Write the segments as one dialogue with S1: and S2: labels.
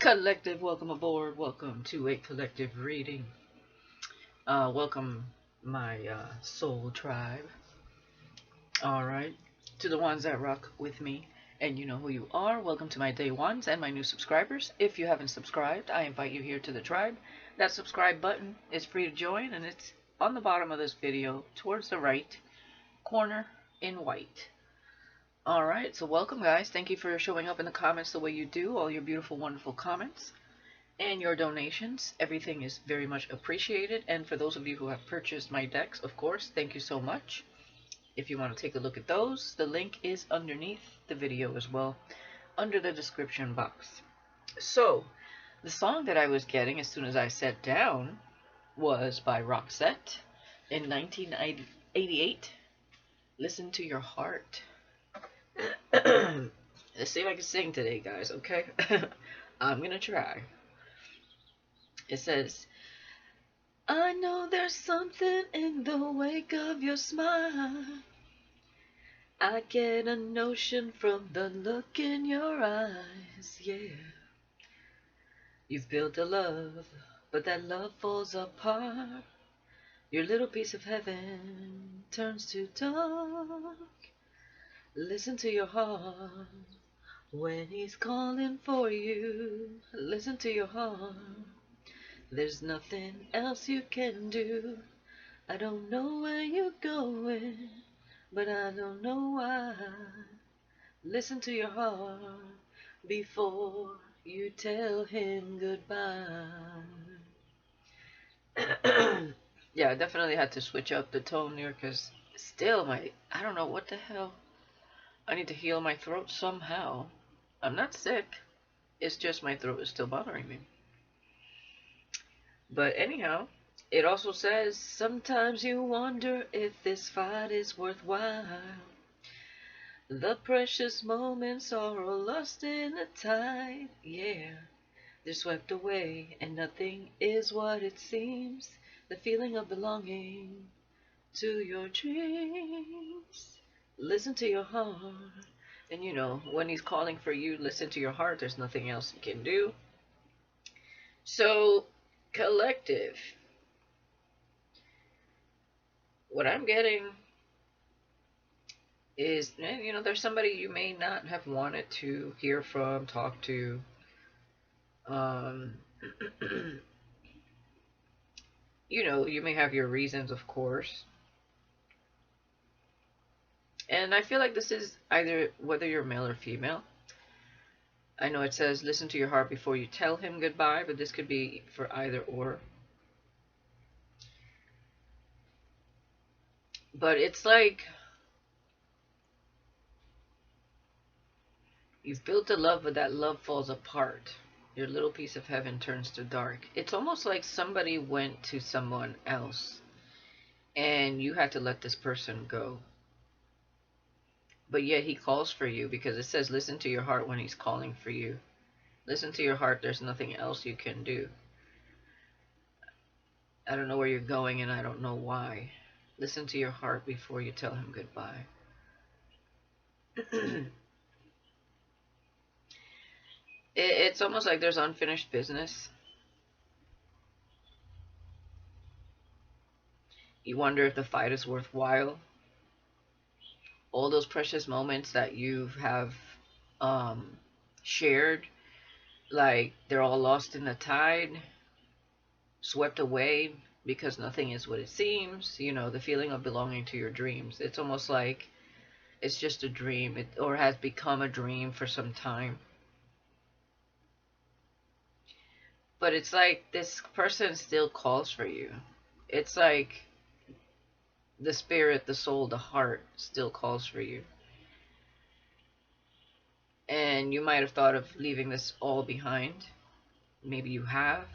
S1: Collective, welcome aboard. Welcome to a collective reading. Welcome, my soul tribe. All right. To the ones that rock with me, and you know who you are. Welcome to my day ones and my new subscribers. If you haven't subscribed, I invite you here to the tribe. That subscribe button is free to join, and it's on the bottom of this video towards the right corner in white. All right. So welcome, guys. Thank you for showing up in the comments the way you do. All your beautiful, wonderful comments. And your donations. Everything is very much appreciated. And for those of you who have purchased my decks, of course, thank you so much. If you want to take a look at those, the link is underneath the video as well, under the description box. So, the song that I was getting as soon as I sat down was by Roxette in 1988. Listen to Your Heart. Let's see if I can sing today, guys, okay? I'm gonna try. It says, I know there's something in the wake of your smile. I get a notion from the look in your eyes, yeah. You've built a love, but that love falls apart. Your little piece of heaven turns to dark. Listen to your heart when he's calling for you. Listen to your heart. There's nothing else you can do. I don't know where you're going, but I don't know why. Listen to your heart before you tell him goodbye. Yeah, I definitely had to switch up the tone there because still I don't know what the hell. I need to heal my throat somehow. I'm not sick. It's just my throat is still bothering me. But anyhow, it also says, sometimes you wonder if this fight is worthwhile. The precious moments are all lost in the tide, yeah. They're swept away and nothing is what it seems. The feeling of belonging to your dreams. Listen to your heart. And you know, when he's calling for you, listen to your heart. There's nothing else you can do. So, collective. What I'm getting is, you know, there's somebody you may not have wanted to hear from, talk to. You know, you may have your reasons, of course. And I feel like this is either whether you're male or female. I know it says listen to your heart before you tell him goodbye, but this could be for either or. But it's like you've built a love, but that love falls apart. Your little piece of heaven turns to dark. It's almost like somebody went to someone else and you had to let this person go. But yet he calls for you because it says listen to your heart when he's calling for you. Listen to your heart. There's nothing else you can do. I don't know where you're going and I don't know why. Listen to your heart before you tell him goodbye. It's almost like there's unfinished business. You wonder if the fight is worthwhile. All those precious moments that you have shared, like they're all lost in the tide, swept away because nothing is what it seems. You know, the feeling of belonging to your dreams. It's almost like it's just a dream, or has become a dream for some time. But it's like this person still calls for you. It's like the spirit, the soul, the heart still calls for you. And you might have thought of leaving this all behind. Maybe you have,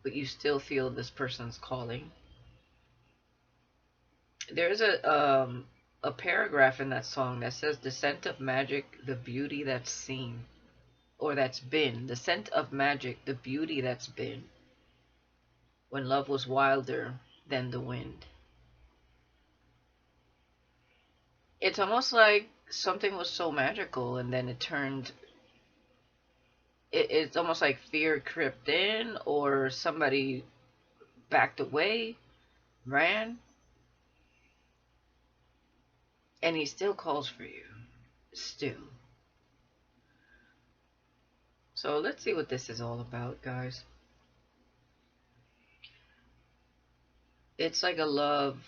S1: but you still feel this person's calling. There's a paragraph in that song that says, the scent of magic, the beauty that's seen, or that's been. The scent of magic, the beauty that's been, when love was wilder than the wind. It's almost like something was so magical and then it turned it's almost like fear crept in, or somebody backed away, ran, and he still calls for you. Still. So let's see what this is all about, guys. It's like a love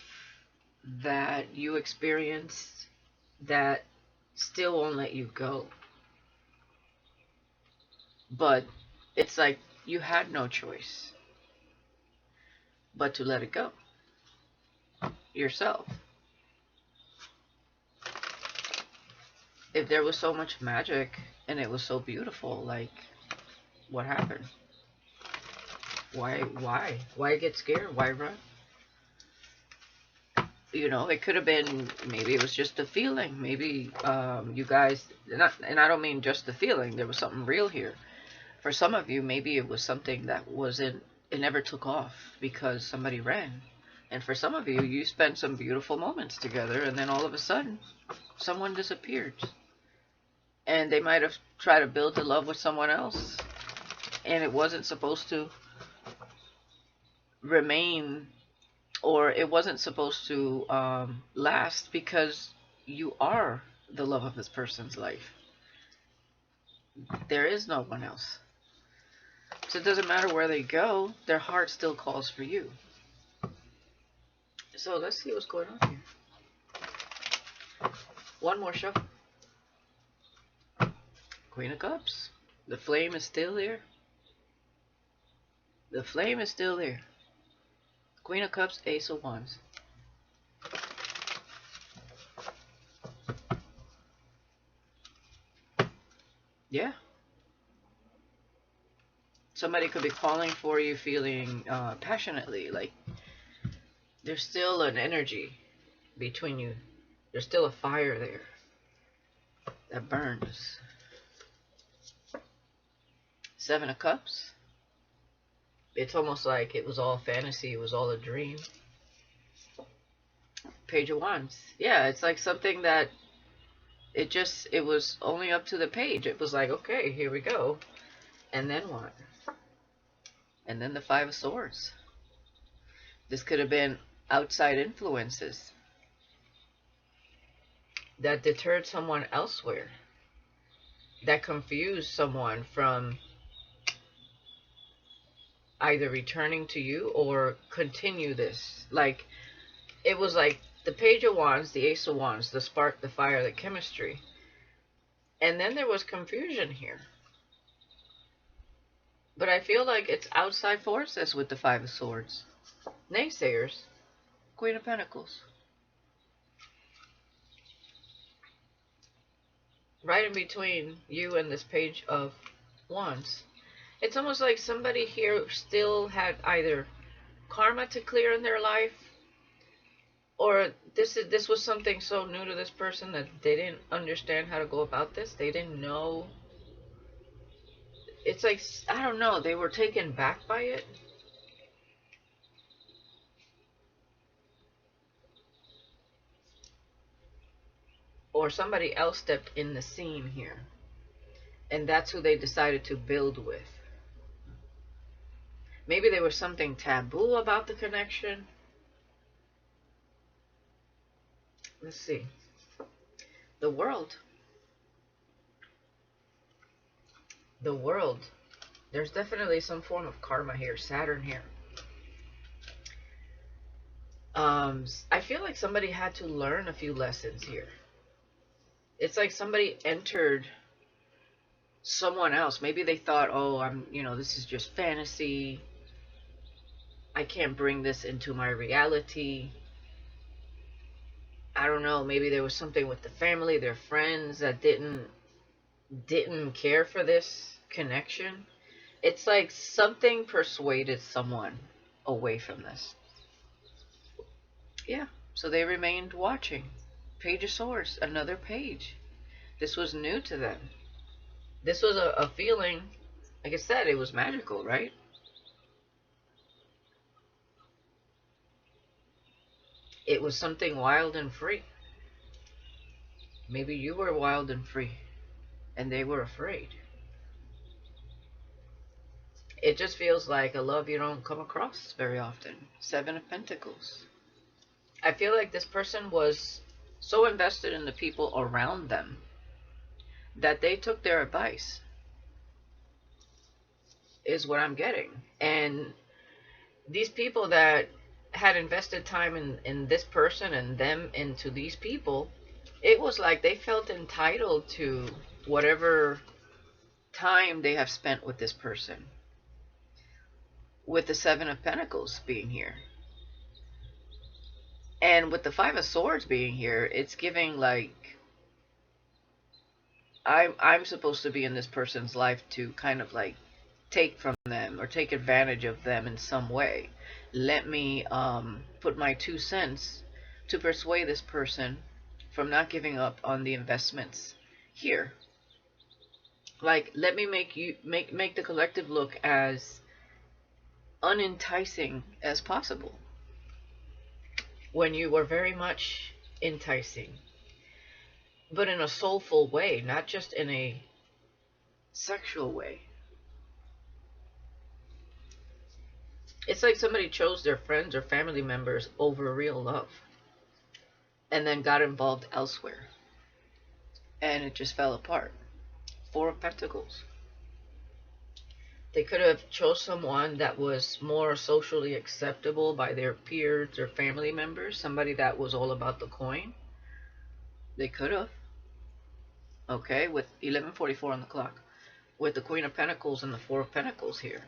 S1: that you experienced that still won't let you go. But it's like you had no choice but to let it go yourself. If there was so much magic and it was so beautiful, like, what happened? Why get scared? Why run? You know, it could have been, maybe it was just a feeling. Maybe you guys, and I don't mean just the feeling, there was something real here. For some of you, maybe it was something that wasn't, it never took off because somebody ran. And for some of you, you spent some beautiful moments together, and then all of a sudden, someone disappeared. And they might have tried to build a love with someone else, and it wasn't supposed to remain, or it wasn't supposed to last, because you are the love of this person's life. There is no one else. So it doesn't matter where they go, their heart still calls for you. So let's see what's going on here. One more shuffle. Queen of Cups. The flame is still there. The flame is still there. Queen of Cups, Ace of Wands. Yeah. Somebody could be calling for you, feeling passionately, like there's still an energy between you. There's still a fire there that burns. Seven of Cups. It's almost like it was all fantasy. It was all a dream. Page of Wands. Yeah, it's like something that it was only up to the page. It was like, okay, here we go. And then what? And then the Five of Swords. This could have been outside influences that deterred someone elsewhere, that confused someone from either returning to you or continue this. Like, it was like the Page of Wands, the Ace of Wands, the spark, the fire, the chemistry. And then there was confusion here. But I feel like it's outside forces with the Five of Swords. Naysayers. Queen of Pentacles. Right in between you and this Page of Wands. It's almost like somebody here still had either karma to clear in their life, or this was something so new to this person that they didn't understand how to go about this. They didn't know. It's like, I don't know, they were taken back by it. Or somebody else stepped in the scene here, and that's who they decided to build with. Maybe there was something taboo about the connection. Let's see. The World. The World. There's definitely some form of karma here. Saturn here. I feel like somebody had to learn a few lessons here. It's like somebody entered someone else. Maybe they thought, oh, this is just fantasy. I can't bring this into my reality. I don't know, maybe there was something with the family, their friends, that didn't care for this connection. It's like something persuaded someone away from this. Yeah, so they remained watching. Page of Swords, another page. This was new to them. This was a feeling, like I said, it was magical, right? It was something wild and free. Maybe you were wild and free, and they were afraid. It just feels like a love you don't come across very often. Seven of Pentacles. I feel like this person was so invested in the people around them that they took their advice, is what I'm getting. And these people that had invested time in this person and them into these people, it was like they felt entitled to whatever time they have spent with this person. With the Seven of Pentacles being here. And with the Five of Swords being here, it's giving like I'm supposed to be in this person's life to kind of like take from them or take advantage of them in some way. Let me put my 2 cents to persuade this person from not giving up on the investments here. Like, let me make the collective look as unenticing as possible when you were very much enticing, but in a soulful way, not just in a sexual way. It's like somebody chose their friends or family members over real love and then got involved elsewhere, and it just fell apart. Four of Pentacles. They could have chose someone that was more socially acceptable by their peers or family members, somebody that was all about the coin. They could have. Okay, with 11:44 on the clock. With the Queen of Pentacles and the Four of Pentacles here.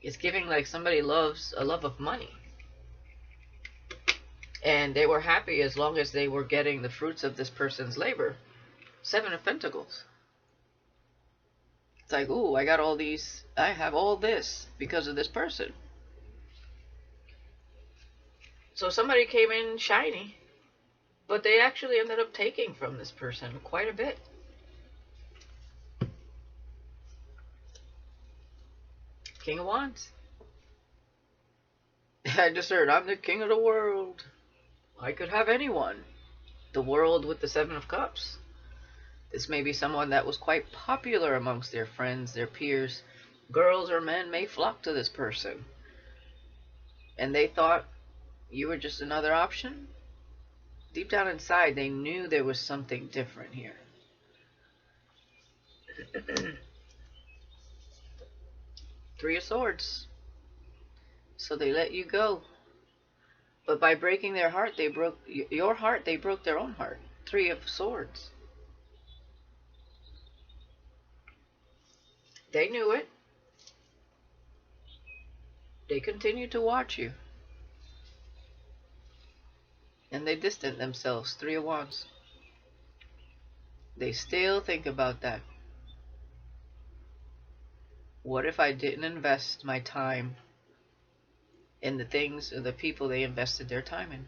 S1: It's giving like somebody loves a love of money. And they were happy as long as they were getting the fruits of this person's labor. Seven of Pentacles. It's like, ooh, I got all these, I have all this because of this person. So somebody came in shiny, but they actually ended up taking from this person quite a bit. King of Wands. I just heard, I'm the king of the world. I could have anyone. The world with the Seven of Cups. This may be someone that was quite popular amongst their friends, their peers. Girls or men may flock to this person. And they thought you were just another option. Deep down inside, they knew there was something different here. Three of Swords. So they let you go. But by breaking their heart, they broke your heart, they broke their own heart. Three of Swords. They knew it. They continued to watch you. And they distanced themselves. Three of Wands. They still think about that. What if I didn't invest my time in the things or the people they invested their time in?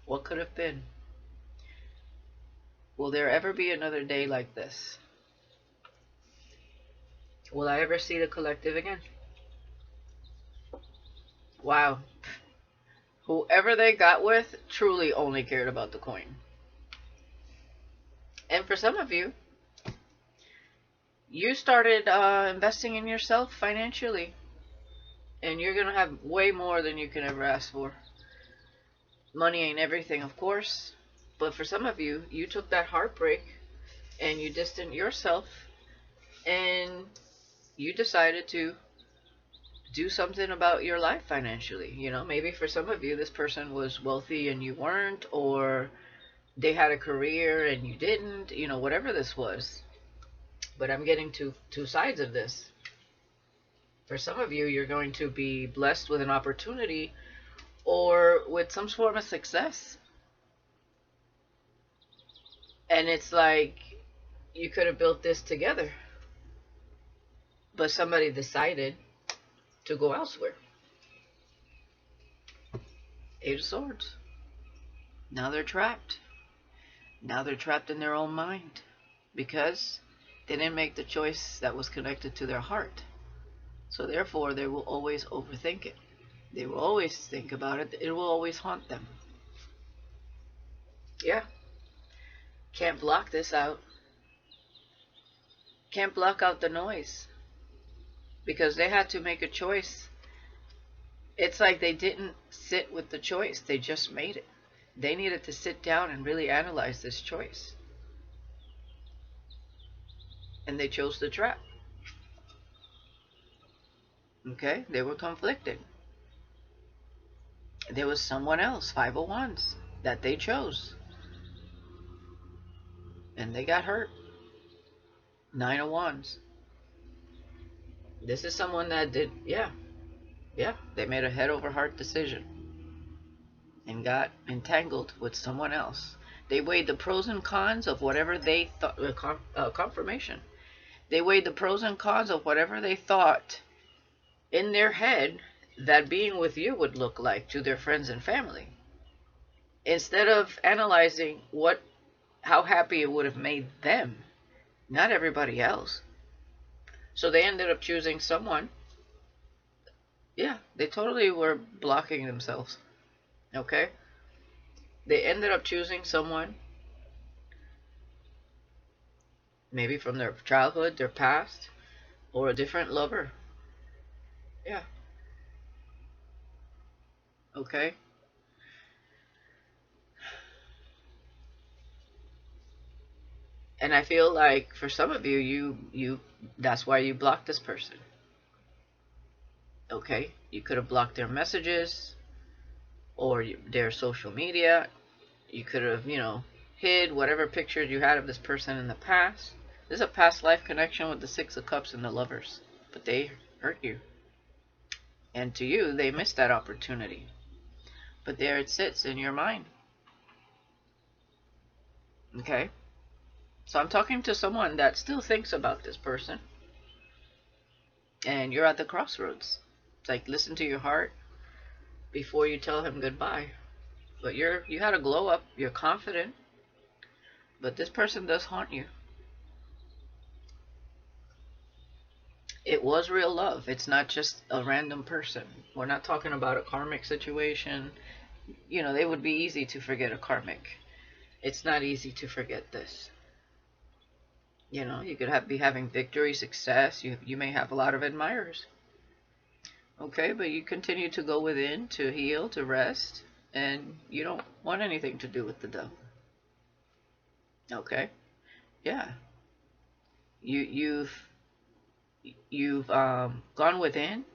S1: What could have been? Will there ever be another day like this? Will I ever see the collective again? Wow. Whoever they got with truly only cared about the coin. And for some of you, you started investing in yourself financially. And you're going to have way more than you can ever ask for. Money ain't everything, of course. But for some of you, you took that heartbreak and you distanced yourself. And you decided to do something about your life financially. You know, maybe for some of you, this person was wealthy and you weren't, or they had a career and you didn't, you know, whatever this was. But I'm getting two sides of this. For some of you, you're going to be blessed with an opportunity or with some form of success. And it's like you could have built this together. But somebody decided to go elsewhere. Eight of Swords. Now they're trapped. Now they're trapped in their own mind because they didn't make the choice that was connected to their heart. So therefore, they will always overthink it. They will always think about it. It will always haunt them. Yeah. Can't block this out. Can't block out the noise. because they had to make a choice. It's like they didn't sit with the choice, they just made it. They needed to sit down and really analyze this choice. And they chose the trap. Okay? They were conflicted. There was someone else, 501s, that they chose. And they got hurt. 901s. This is someone that did, yeah, they made a head over heart decision and got entangled with someone else. They weighed the pros and cons of whatever they thought, confirmation. They weighed the pros and cons of whatever they thought in their head that being with you would look like to their friends and family. Instead of analyzing how happy it would have made them, not everybody else. So they ended up choosing someone. Yeah, they totally were blocking themselves. Okay? They ended up choosing someone, maybe from their childhood, their past, or a different lover. Yeah. Okay? And I feel like for some of you that's why you blocked this person. Okay? You could have blocked their messages or their social media. You could have, hid whatever pictures you had of this person in the past. There's a past life connection with the Six of Cups and the Lovers. But they hurt you. And to you, they missed that opportunity. But there it sits in your mind. Okay? So I'm talking to someone that still thinks about this person. And you're at the crossroads. It's like, listen to your heart before you tell him goodbye. But you had a glow up. You're confident. But this person does haunt you. It was real love. It's not just a random person. We're not talking about a karmic situation. They would be easy to forget a karmic. It's not easy to forget this. You could be having victory, success. You may have a lot of admirers. Okay, but you continue to go within, to heal, to rest, and you don't want anything to do with the devil. Okay? Yeah. You've gone within,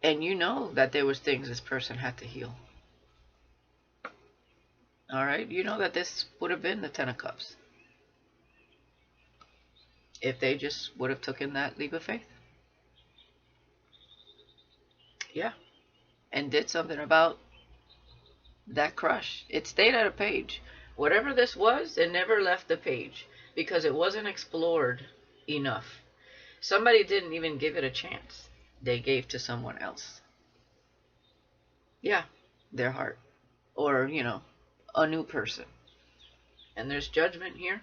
S1: and you know that there was things this person had to heal. All right? You know that this would have been the Ten of Cups if they just would have taken that leap of faith. Yeah. And did something about that crush. It stayed at a page. Whatever this was, it never left the page because it wasn't explored enough. Somebody didn't even give it a chance. They gave to someone else. Yeah, their heart. Or, a new person. And there's judgment here.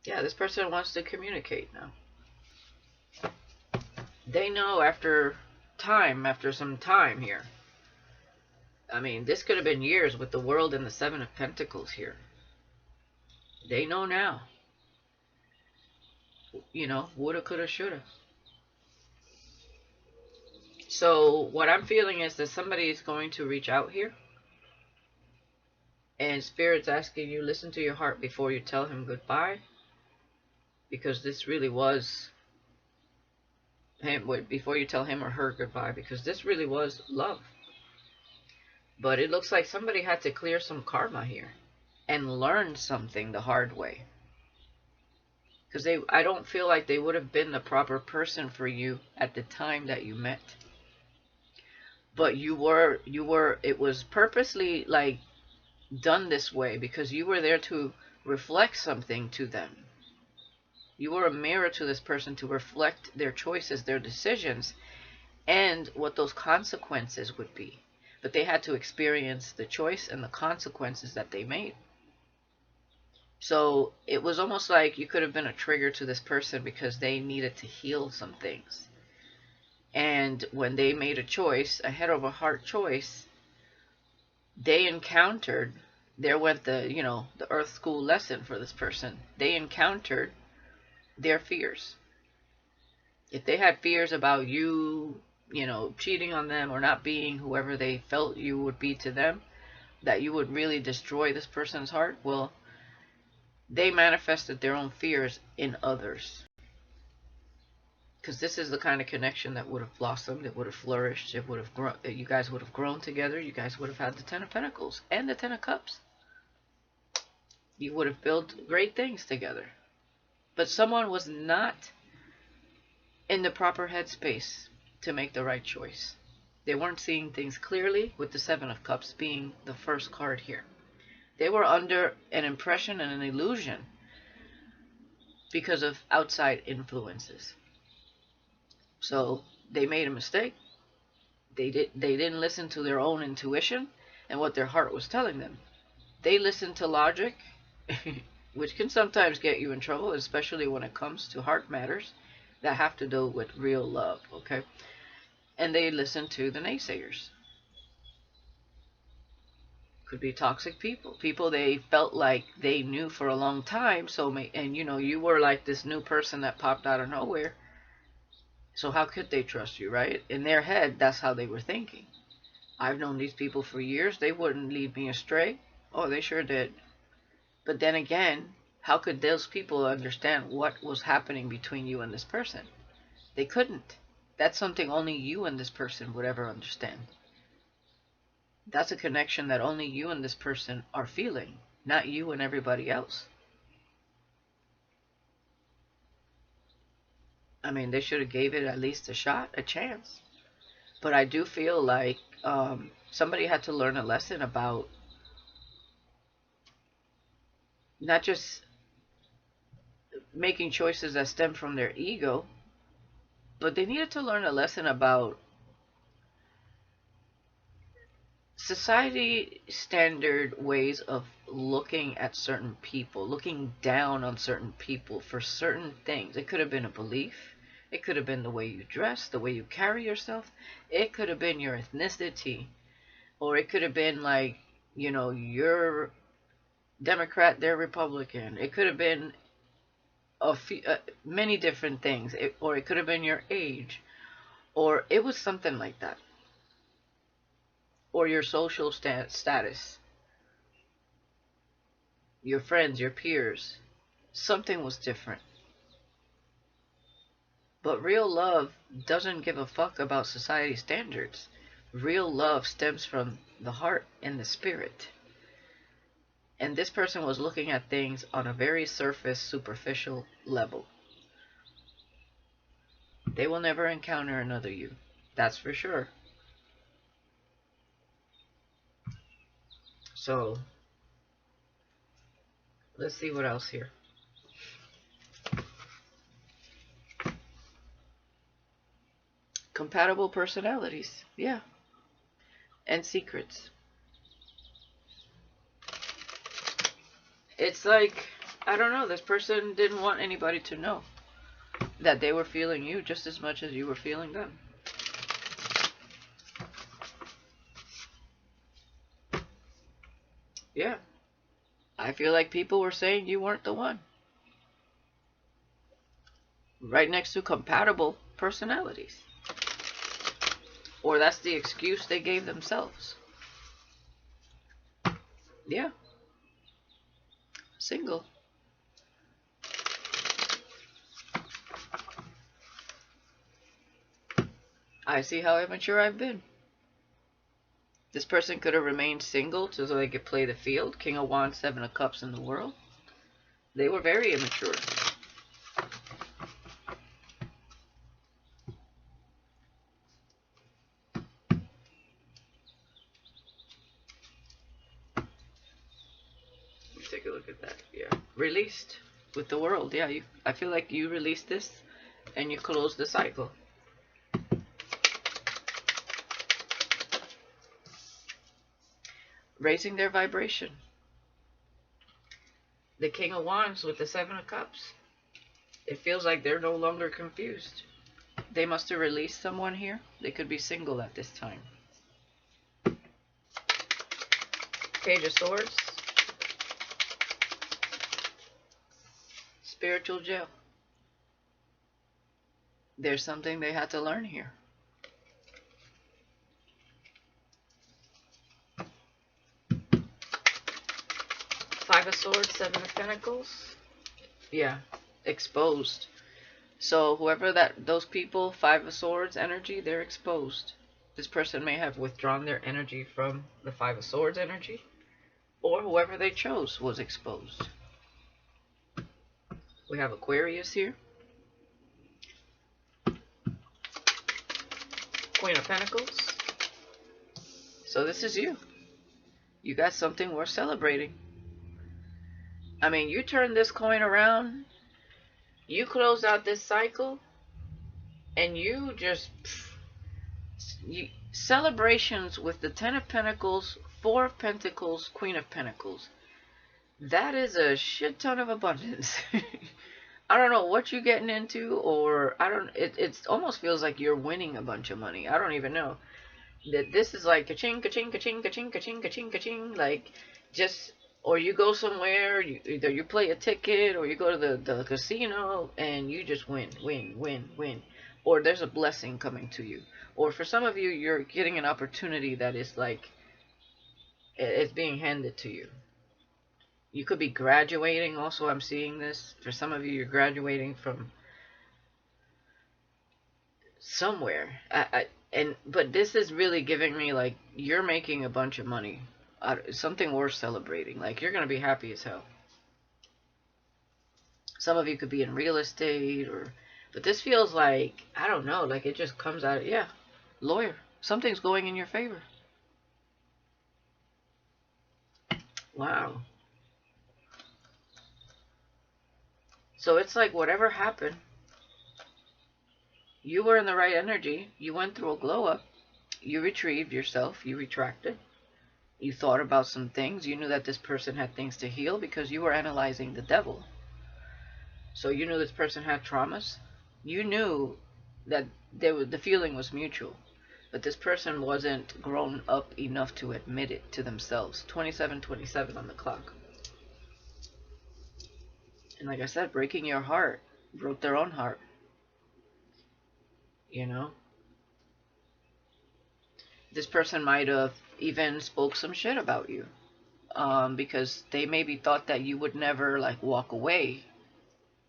S1: Yeah, this person wants to communicate now. They know after some time here. I mean, this could have been years with the World and the Seven of Pentacles here. They know now. Woulda, coulda, shoulda. So what I'm feeling is that somebody is going to reach out here. And Spirit's asking you, listen to your heart before you tell him goodbye. Because this really was him, before you tell him or her goodbye. Because this really was love. But it looks like somebody had to clear some karma here. And learn something the hard way. Because I don't feel like they would have been the proper person for you at the time that you met. But it was purposely like done this way because you were there to reflect something to them. You were a mirror to this person to reflect their choices, their decisions, and what those consequences would be. But they had to experience the choice and the consequences that they made. So it was almost like you could have been a trigger to this person because they needed to heal some things. And when they made a choice, a head over heart choice, they encountered There went the, the earth school lesson for this person. They encountered their fears. If they had fears about you, cheating on them or not being whoever they felt you would be to them, that you would really destroy this person's heart, well, they manifested their own fears in others. Because this is the kind of connection that would have blossomed, it would have flourished, it would have grown, you guys would have grown together, you guys would have had the Ten of Pentacles and the Ten of Cups. You would have built great things together. But someone was not in the proper headspace to make the right choice. They weren't seeing things clearly, with the Seven of Cups being the first card here. They were under an impression and an illusion because of outside influences. So they made a mistake. They didn't listen to their own intuition and what their heart was telling them. They listened to logic, which can sometimes get you in trouble, especially when it comes to heart matters that have to do with real love, okay? And they listened to the naysayers. Could be toxic people they felt like they knew for a long time. And you were like this new person that popped out of nowhere. So how could they trust you, right? In their head, that's how they were thinking. I've known these people for years. They wouldn't lead me astray. Oh, they sure did. But then again, how could those people understand what was happening between you and this person? They couldn't. That's something only you and this person would ever understand. That's a connection that only you and this person are feeling, not you and everybody else. I mean, they should have gave it at least a shot, a chance. But I do feel like somebody had to learn a lesson about not just making choices that stem from their ego, but they needed to learn a lesson about society standard ways of looking at certain people, looking down on certain people for certain things. It could have been a belief. It could have been the way you dress, the way you carry yourself. It could have been your ethnicity. Or it could have been like, you're Democrat, they're Republican. It could have been many different things. Or it could have been your age. Or it was something like that. Or your social status, your friends, your peers. Something was different. But real love doesn't give a fuck about society standards. Real love stems from the heart and the spirit. And this person was looking at things on a very surface, superficial level. They will never encounter another you. That's for sure. So, let's see what else here. Compatible personalities, yeah. And secrets. It's like, I don't know, this person didn't want anybody to know that they were feeling you just as much as you were feeling them. Yeah. I feel like people were saying you weren't the one. Right next to compatible personalities. Or that's the excuse they gave themselves. Yeah. Single. I see how immature I've been. This person could have remained single so they could play the field. King of Wands, Seven of Cups in the world. They were very immature. Let's take a look at that. Yeah. Released with the world. Yeah, I feel like you released this and you closed the cycle. Raising their vibration. The King of Wands with the Seven of Cups. It feels like they're no longer confused. They must have released someone here. They could be single at this time. Page of Swords. spiritual jail. There's something they had to learn here. Five of Swords, Seven of Pentacles. Yeah, exposed. So whoever those people, Five of Swords energy, they're exposed. This person may have withdrawn their energy from the Five of Swords energy, or whoever they chose was exposed. We have Aquarius here. Queen of Pentacles. So this is you. You got something worth celebrating. I mean, you turn this coin around, you close out this cycle, and you just... celebrations with the Ten of Pentacles, Four of Pentacles, Queen of Pentacles. That is a shit ton of abundance. I don't know what you're getting into, or it almost feels like you're winning a bunch of money. I don't even know. That this is like ka-ching, ka-ching, ka-ching, ka-ching, ka-ching, ka-ching, ka-ching, like just, or you go somewhere, either you play a ticket, or you go to the casino, and you just win, win. Or there's a blessing coming to you. Or for some of you, you're getting an opportunity that is like, it's being handed to you. You could be graduating also, I'm seeing this. For some of you, you're graduating from somewhere. But this is really giving me like, you're making a bunch of money. Something worth celebrating. Like, you're going to be happy as hell. Some of you could be in real estate, but this feels like, I don't know, like it just comes out, yeah, lawyer. Something's going in your favor. Wow. So it's like whatever happened, you were in the right energy. You went through a glow up. You retrieved yourself. You retracted. You thought about some things. You knew that this person had things to heal because you were analyzing the devil. So you knew this person had traumas. You knew that the feeling was mutual. But this person wasn't grown up enough to admit it to themselves. 27:27 on the clock. And like I said, breaking your heart. Broke their own heart. You know? This person might have even spoke some shit about you. Because they maybe thought that you would never like walk away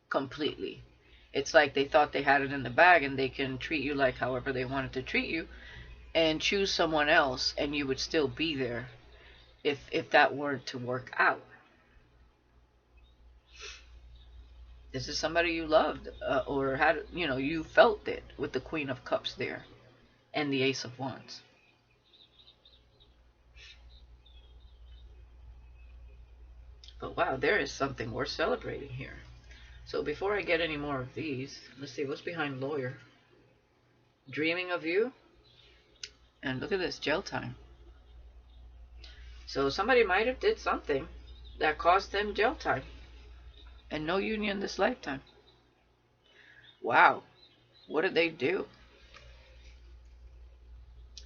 S1: completely. It's like they thought they had it in the bag and they can treat you like however they wanted to treat you and choose someone else, and you would still be there if that weren't to work out. This is somebody you loved, or had, you felt it with the Queen of Cups there and the Ace of Wands. But wow, there is something worth celebrating here. So before I get any more of these, let's see what's behind lawyer. Dreaming of you. And look at this, jail time. So somebody might have did something that cost them jail time. And no union this lifetime. Wow. What did they do?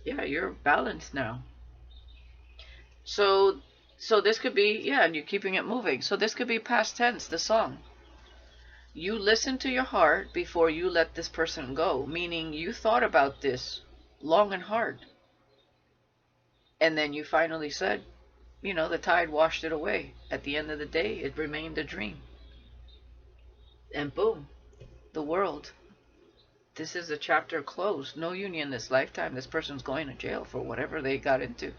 S1: Yeah, you're balanced now. So this could be, yeah, and you're keeping it moving. So this could be past tense, the song. You listen to your heart before you let this person go. Meaning you thought about this long and hard. And then you finally said, the tide washed it away. At the end of the day, it remained a dream. And boom, the world. This is a chapter closed. No union this lifetime. This person's going to jail for whatever they got into.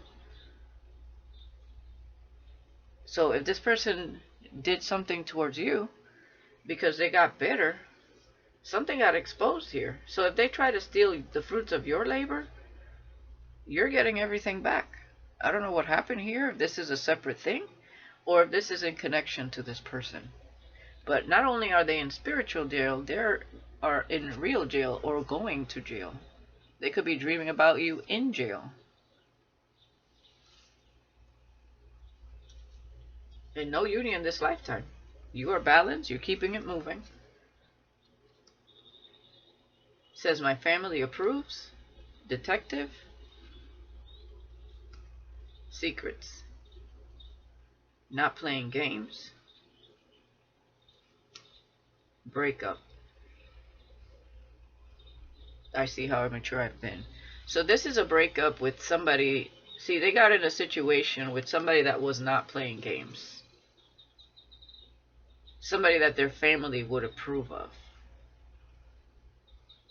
S1: So if this person did something towards you because they got bitter, something got exposed here. So if they try to steal the fruits of your labor, you're getting everything back. I don't know what happened here, if this is a separate thing or if this is in connection to this person. But not only are they in spiritual jail, they are in real jail or going to jail. They could be dreaming about you in jail. And no union this lifetime. You are balanced. You're keeping it moving. It says, my family approves. Detective. Secrets. Not playing games. breakup. I see how immature I've been. So this is a breakup with somebody. See, they got in a situation with somebody that was not playing games. Somebody that their family would approve of.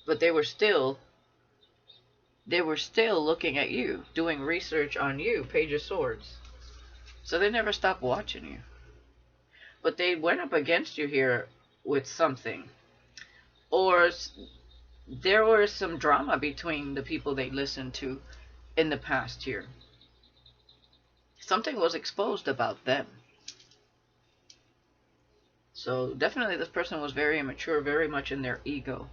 S1: But they were still looking at you, doing research on you, Page of Swords. So they never stopped watching you. But they went up against you here with something. Or there was some drama between the people they listened to in the past here. Something was exposed about them. So definitely this person was very immature, very much in their ego.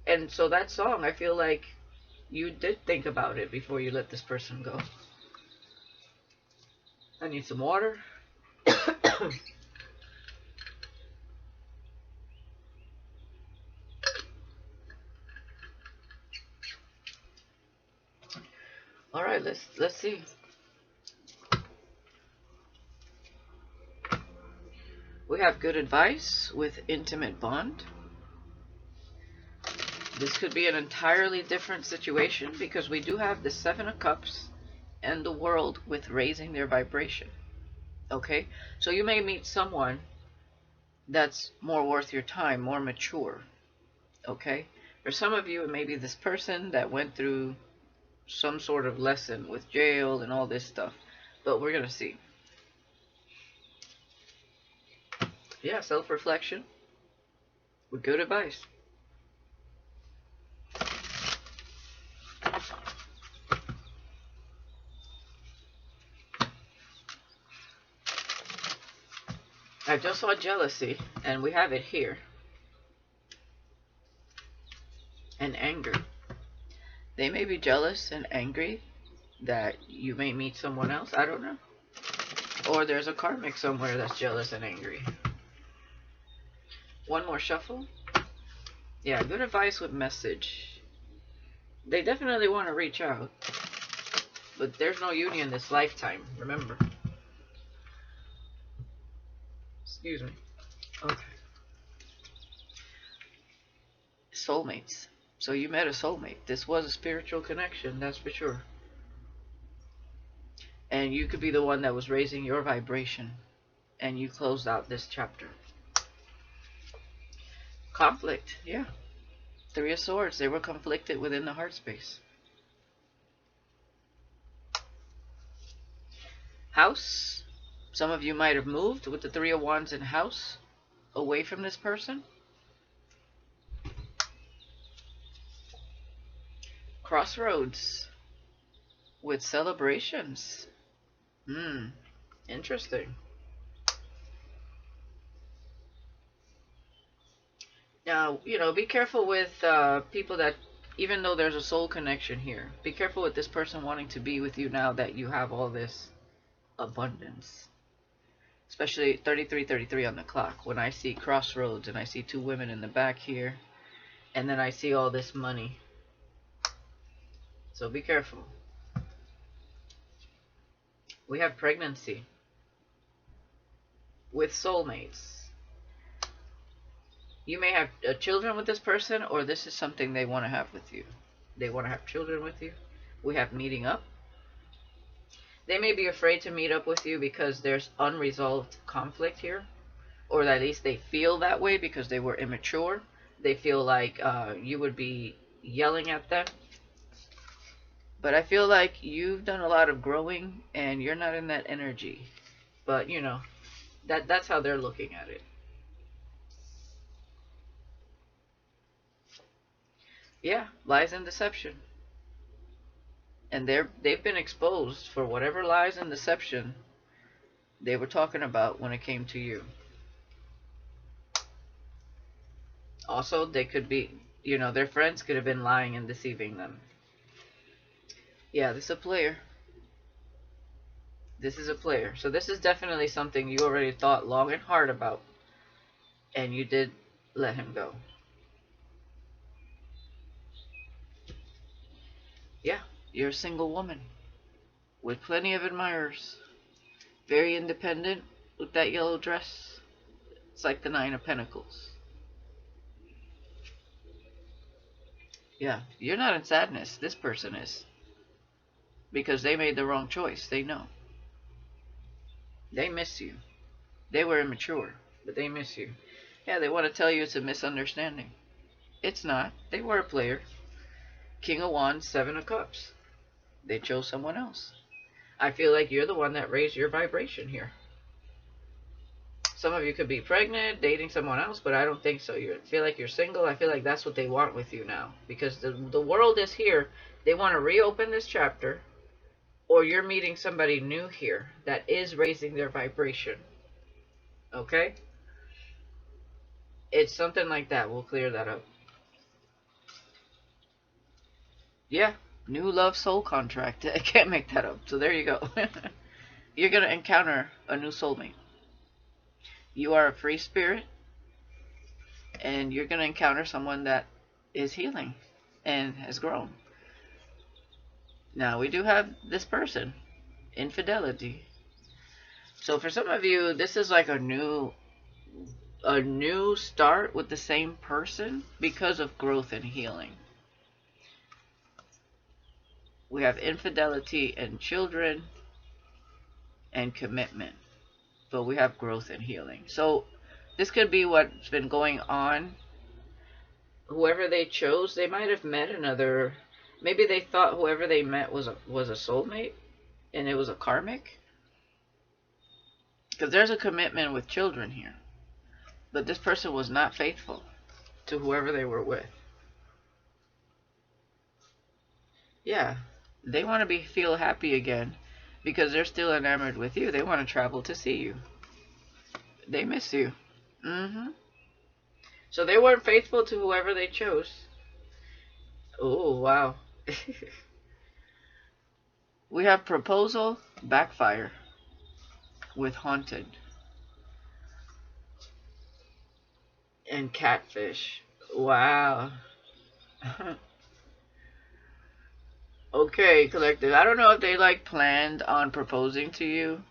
S1: And so that song, I feel like you did think about it before you let this person go. I need some water. All right, let's see. We have good advice with intimate bond. This could be an entirely different situation because we do have the Seven of Cups and the World with raising their vibration. Okay, so you may meet someone that's more worth your time, more mature. Okay, for some of you, it may be this person that went through some sort of lesson with jail and all this stuff, but we're gonna see. Yeah, self-reflection with good advice. I just saw jealousy, and we have it here. And anger. They may be jealous and angry that you may meet someone else. I don't know. Or there's a karmic somewhere that's jealous and angry. One more shuffle. Yeah, good advice with message. They definitely want to reach out. But there's no union this lifetime, remember. Excuse me. Okay. Soulmates. So you met a soulmate. This was a spiritual connection, that's for sure. And you could be the one that was raising your vibration. And you closed out this chapter. Conflict, yeah. Three of Swords. They were conflicted within the heart space. House. Some of you might have moved with the Three of Wands in house. Away from this person. Crossroads. With celebrations. Interesting. Now, be careful with people that, even though there's a soul connection here, be careful with this person wanting to be with you now that you have all this abundance. Especially 3333 on the clock. When I see crossroads and I see two women in the back here, and then I see all this money. So be careful. We have pregnancy with soulmates. You may have children with this person, or this is something they want to have with you. They want to have children with you. We have meeting up. They may be afraid to meet up with you because there's unresolved conflict here, or at least they feel that way because they were immature. They feel like you would be yelling at them. But I feel like you've done a lot of growing and you're not in that energy. But, that's how they're looking at it. Yeah, lies and deception. And they've been exposed for whatever lies and deception they were talking about when it came to you. Also, they could be, their friends could have been lying and deceiving them. Yeah, this is a player. This is a player. So this is definitely something you already thought long and hard about. And you did let him go. Yeah, you're a single woman with plenty of admirers. Very independent with that yellow dress. It's like the Nine of Pentacles. Yeah, you're not in sadness. This person is. Because they made the wrong choice. They know. They miss you. They were immature, but they miss you. Yeah, they want to tell you it's a misunderstanding. It's not. They were a player. King of Wands, Seven of Cups. They chose someone else. I feel like you're the one that raised your vibration here. Some of you could be pregnant, dating someone else, but I don't think so. You feel like you're single. I feel like that's what they want with you now. Because the world is here. They want to reopen this chapter. Or you're meeting somebody new here that is raising their vibration. Okay? It's something like that. We'll clear that up. Yeah. New love soul contract. I can't make that up. So there you go. You're going to encounter a new soulmate. You are a free spirit. And you're going to encounter someone that is healing and has grown. Now, we do have this person. Infidelity. So for some of you, this is like a new start with the same person because of growth and healing. We have infidelity and children and commitment. But we have growth and healing. So this could be what's been going on. Whoever they chose, they might have met another. Maybe they thought whoever they met was a soulmate, and it was a karmic. Because there's a commitment with children here. But this person was not faithful to whoever they were with. Yeah, they want to feel happy again because they're still enamored with you. They want to travel to see you. They miss you. So they weren't faithful to whoever they chose. Oh, wow. We have proposal, backfire with haunted. And catfish. Wow. Okay, collective. I don't know if they planned on proposing to you,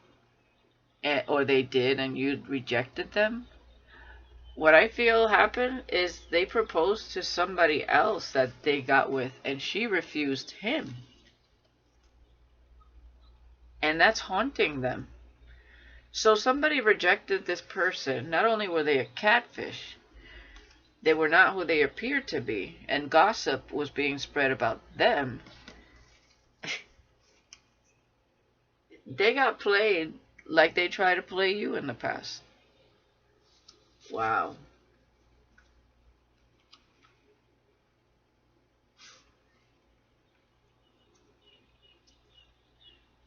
S1: or they did and you rejected them. What I feel happened is they proposed to somebody else that they got with, and she refused him. And that's haunting them. So somebody rejected this person. Not only were they a catfish, they were not who they appeared to be, and gossip was being spread about them. They got played like they tried to play you in the past. Wow.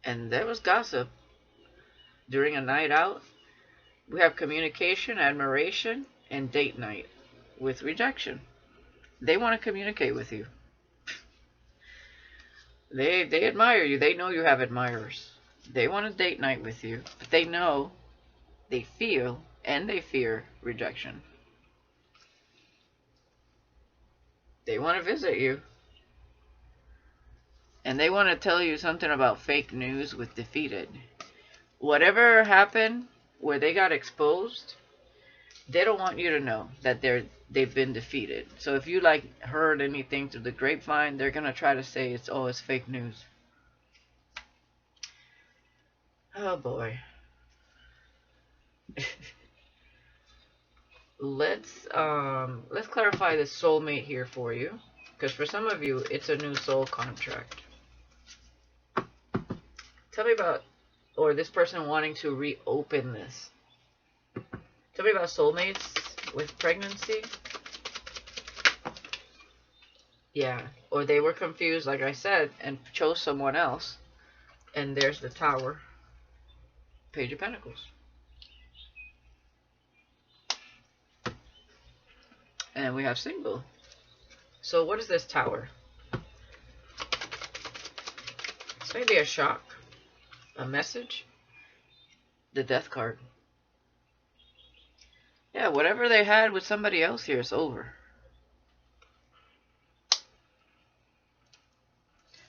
S1: And there was gossip during a night out. We have communication, admiration, and date night with rejection. They want to communicate with you. They admire you. They know you have admirers. They want a date night with you, but they know, they feel, and they fear rejection. They want to visit you. And they want to tell you something about fake news with defeated. Whatever happened where they got exposed, they don't want you to know that they've been defeated. So if you heard anything through the grapevine, they're going to try to say it's fake news. Oh boy. Let's clarify this soulmate here for you, because for some of you it's a new soul contract. Tell me about, or this person wanting to reopen this. Tell me about soulmates with pregnancy. Yeah, or they were confused, like I said, and chose someone else. And there's the Tower. Page of Pentacles. And we have single. So what is this Tower? This may be a shock. A message. The Death card. Yeah, whatever they had with somebody else here is over.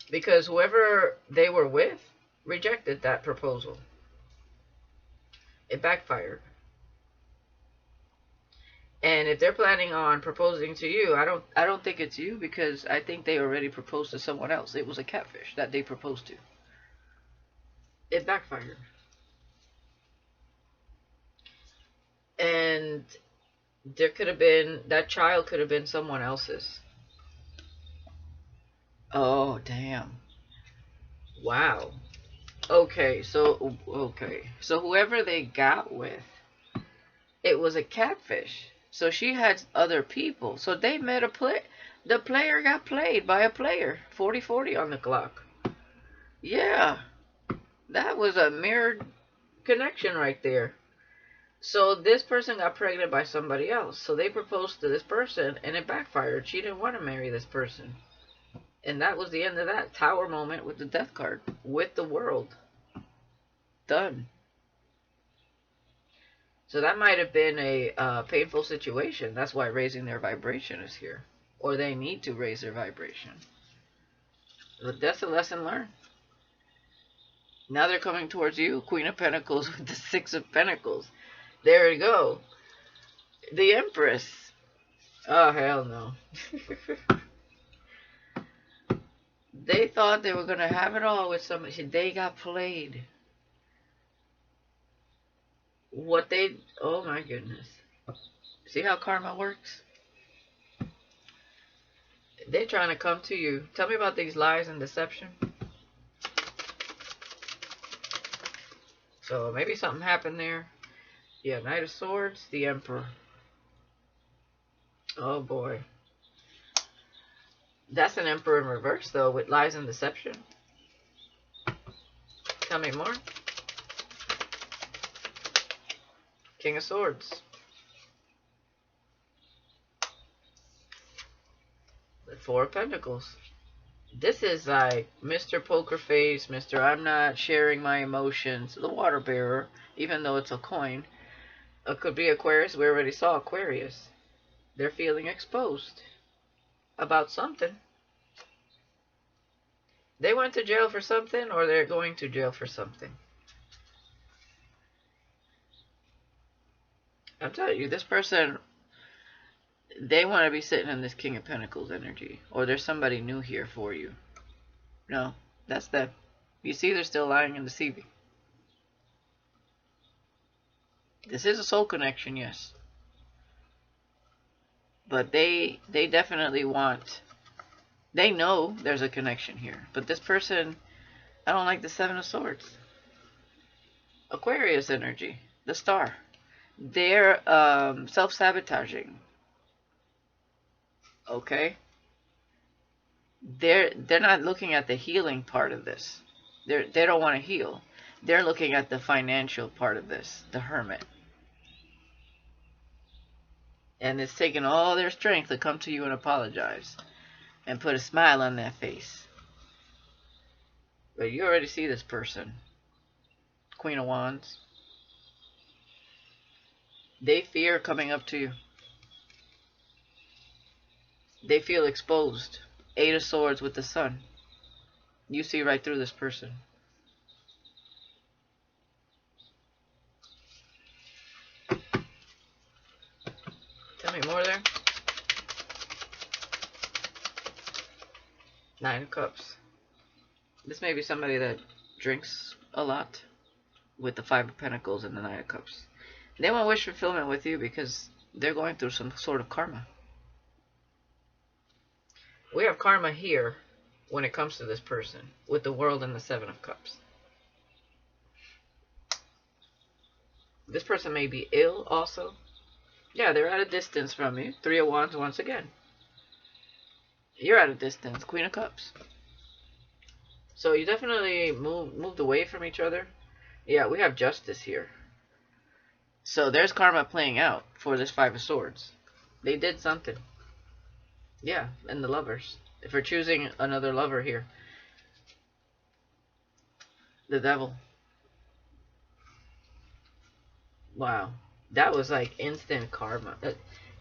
S1: Because whoever they were with rejected that proposal. It backfired. And if they're planning on proposing to you, I don't think it's you, because I think they already proposed to someone else. It was a catfish that they proposed to. It backfired. And there could have been, that child could have been someone else's. Oh, damn. Wow. Okay, so whoever they got with, it was a catfish. So she had other people. So they met a play. The player got played by a player. 40-40 on the clock. Yeah. That was a mirrored connection right there. So this person got pregnant by somebody else. So they proposed to this person and it backfired. She didn't want to marry this person. And that was the end of that tower moment with the death card. With the world. Done. So that might have been a painful situation. That's why raising their vibration is here. Or they need to raise their vibration. But that's a lesson learned. Now they're coming towards you. Queen of Pentacles with the Six of Pentacles. There you go. The Empress. Oh, hell no. They thought they were going to have it all with somebody. They got played. What they... Oh, my goodness. See how karma works? They're trying to come to you. Tell me about these lies and deception. So maybe something happened there. Yeah, Knight of Swords, the Emperor. Oh boy. That's an Emperor in reverse though, with lies and deception. Tell me more. King of Swords. The Four of Pentacles. This is like Mr. Poker Face, Mr. I'm not sharing my emotions. The Water Bearer, even though it's a coin. It could be Aquarius. We already saw Aquarius. They're feeling exposed about something. They went to jail for something, or they're going to jail for something. I'm telling you, this person, they want to be sitting in this King of Pentacles energy. Or there's somebody new here for you. No, that's them. You see, they're still lying and deceiving. This is a soul connection, yes. But they definitely want... They know there's a connection here. But this person, I don't like the Seven of Swords. Aquarius energy. The Star. They're self-sabotaging. Okay? They're not looking at the healing part of this. They don't want to heal. They're looking at the financial part of this. The Hermit. And it's taken all their strength to come to you and apologize. And put a smile on their face. But you already see this person. Queen of Wands. They fear coming up to you. They feel exposed. Eight of Swords with the Sun. You see right through this person. Tell me more there. Nine of Cups. This may be somebody that drinks a lot with the Five of Pentacles and the Nine of Cups. They want wish fulfillment with you because they're going through some sort of karma. We have karma here when it comes to this person with the World and the Seven of Cups. This person may be ill also. Yeah, they're at a distance from you. Three of Wands once again. You're at a distance. Queen of Cups. So you definitely moved away from each other. Yeah, we have Justice here. So there's karma playing out for this Five of Swords. They did something. Yeah, and the Lovers. If we're choosing another lover here. The Devil. Wow. That was like instant karma.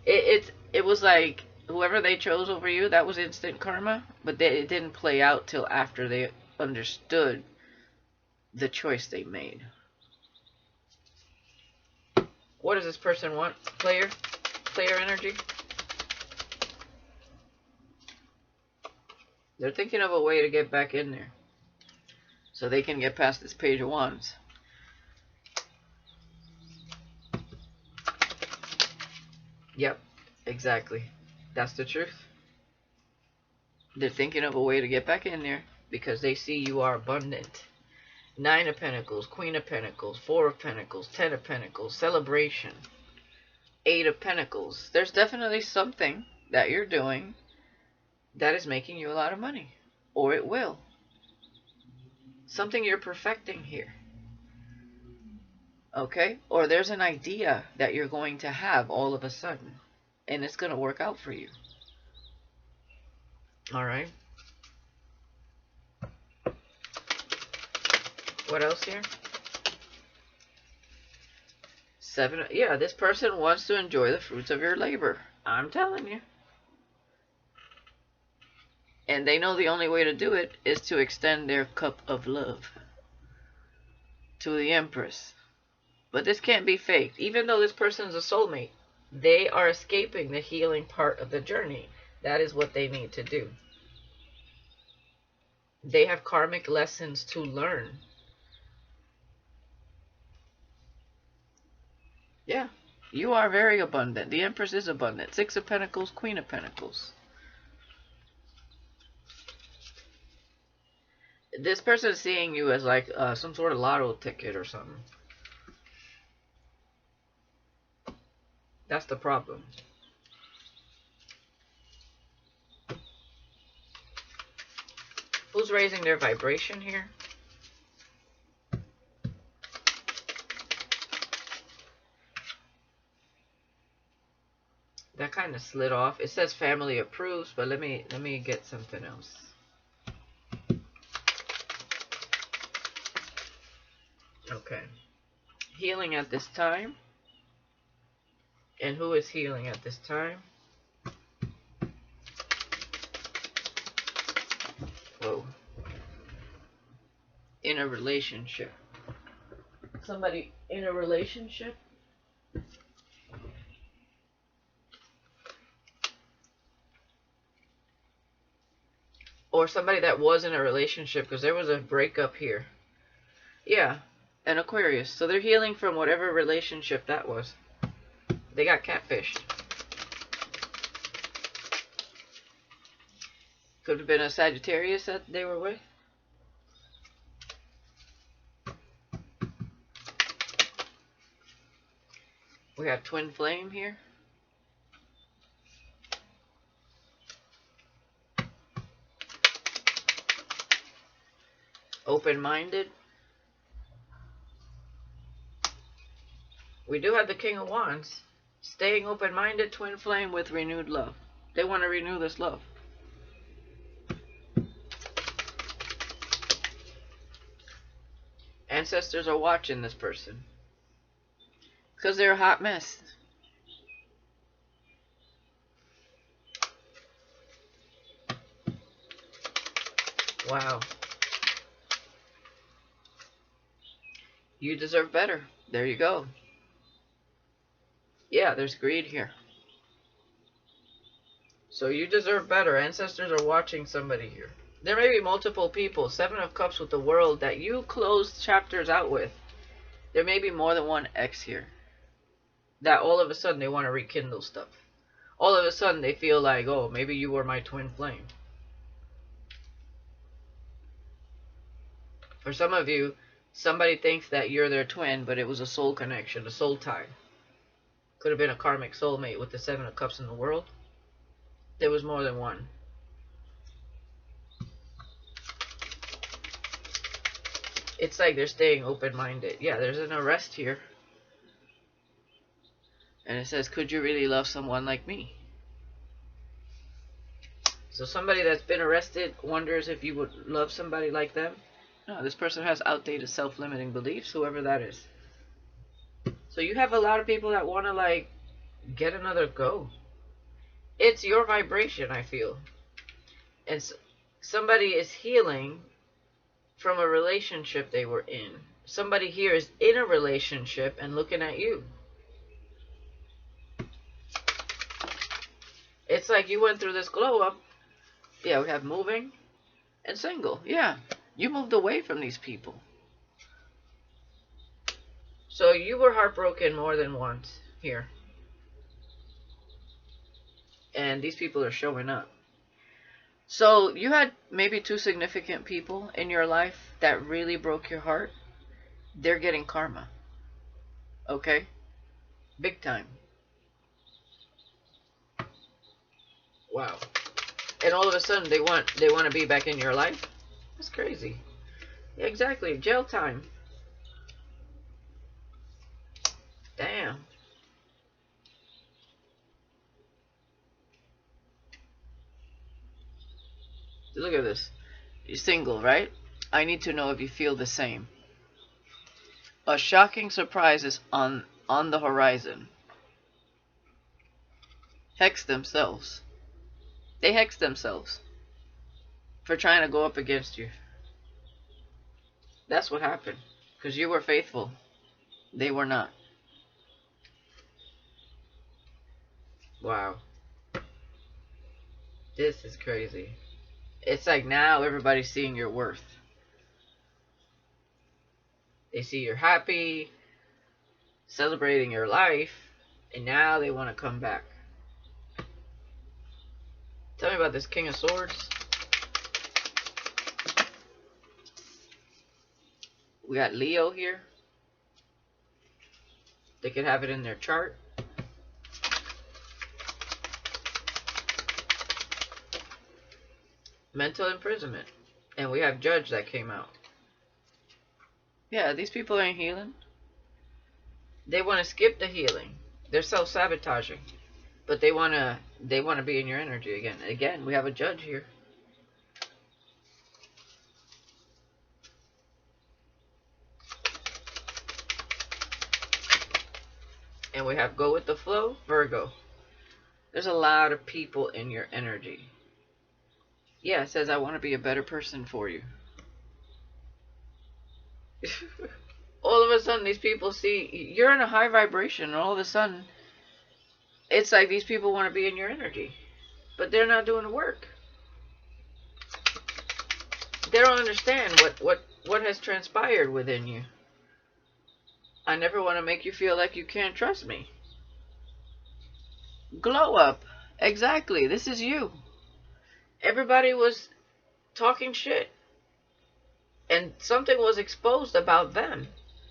S1: It was like whoever they chose over you, that was instant karma. But it didn't play out till after they understood the choice they made. What does this person want, player? clear energy. They're thinking of a way to get back in there so they can get past this Page of Wands. Yep, exactly. That's the truth. They're thinking of a way to get back in there because they see you are abundant. 9 of Pentacles, Queen of Pentacles, 4 of Pentacles, 10 of Pentacles, celebration, 8 of Pentacles. There's definitely something that you're doing that is making you a lot of money. Or it will. Something you're perfecting here. Okay? Or there's an idea that you're going to have all of a sudden. And it's going to work out for you. Alright? What else here? 7. Yeah, this person wants to enjoy the fruits of your labor. I'm telling you. And they know the only way to do it is to extend their cup of love to the Empress. But this can't be faked. Even though this person's a soulmate, they are escaping the healing part of the journey. That is what they need to do. They have karmic lessons to learn. Yeah, you are very abundant. The Empress is abundant. 6 of Pentacles, Queen of Pentacles. This person is seeing you as like some sort of lotto ticket or something. That's the problem. Who's raising their vibration here? That kind of slid off. It says family approves, but let me get something else. Okay. Healing at this time. And who is healing at this time? Whoa. In a relationship. Somebody in a relationship? Or somebody that was in a relationship, because there was a breakup here. Yeah, an Aquarius. So they're healing from whatever relationship that was. They got catfished. Could have been a Sagittarius that they were with. We have twin flame here. Open-minded. We do have the King of Wands. Staying open-minded, twin flame with renewed love. They want to renew this love. Ancestors are watching this person. Because they're a hot mess. Wow. You deserve better. There you go. Yeah, there's greed here. So you deserve better. Ancestors are watching somebody here. There may be multiple people. 7 of Cups with the World that you closed chapters out with. There may be more than one ex here. That all of a sudden they want to rekindle stuff. All of a sudden they feel like, oh, maybe you were my twin flame. For some of you, somebody thinks that you're their twin, but it was a soul connection, a soul tie. Could have been a karmic soulmate with the 7 of Cups in the World. There was more than one. It's like they're staying open-minded. Yeah, there's an arrest here. And it says, could you really love someone like me? So somebody that's been arrested wonders if you would love somebody like them. No, this person has outdated self-limiting beliefs, whoever that is. So you have a lot of people that want to, like, get another go. It's your vibration, I feel. And somebody is healing from a relationship they were in. Somebody here is in a relationship and looking at you. It's like you went through this glow up. Yeah, we have moving and single. Yeah, you moved away from these people. So you were heartbroken more than once here. And these people are showing up. So you had maybe 2 significant people in your life that really broke your heart. They're getting karma. Okay? Big time. Wow. And all of a sudden they want to be back in your life? That's crazy. Yeah, exactly. Jail time. Damn. Look at this. You're single, right? I need to know if you feel the same. A shocking surprise is on the horizon. Hex themselves. They hex themselves for trying to go up against you. That's what happened. Because you were faithful. They were not. Wow. This is crazy. It's like now everybody's seeing your worth. They see you're happy, celebrating your life, and now they want to come back. Tell me about this King of Swords. We got Leo here. They could have it in their chart. Mental imprisonment. And we have Judge that came out. Yeah, these people ain't healing. They want to skip the healing. They're self-sabotaging. But they want to be in your energy again. Again, we have a Judge here. And we have Go with the Flow, Virgo. There's a lot of people in your energy. Yeah, it says, I want to be a better person for you. All of a sudden, these people see you're in a high vibration, and all of a sudden, it's like these people want to be in your energy. But they're not doing the work. They don't understand what has transpired within you. I never want to make you feel like you can't trust me. Glow up. Exactly. This is you. Everybody was talking shit. And something was exposed about them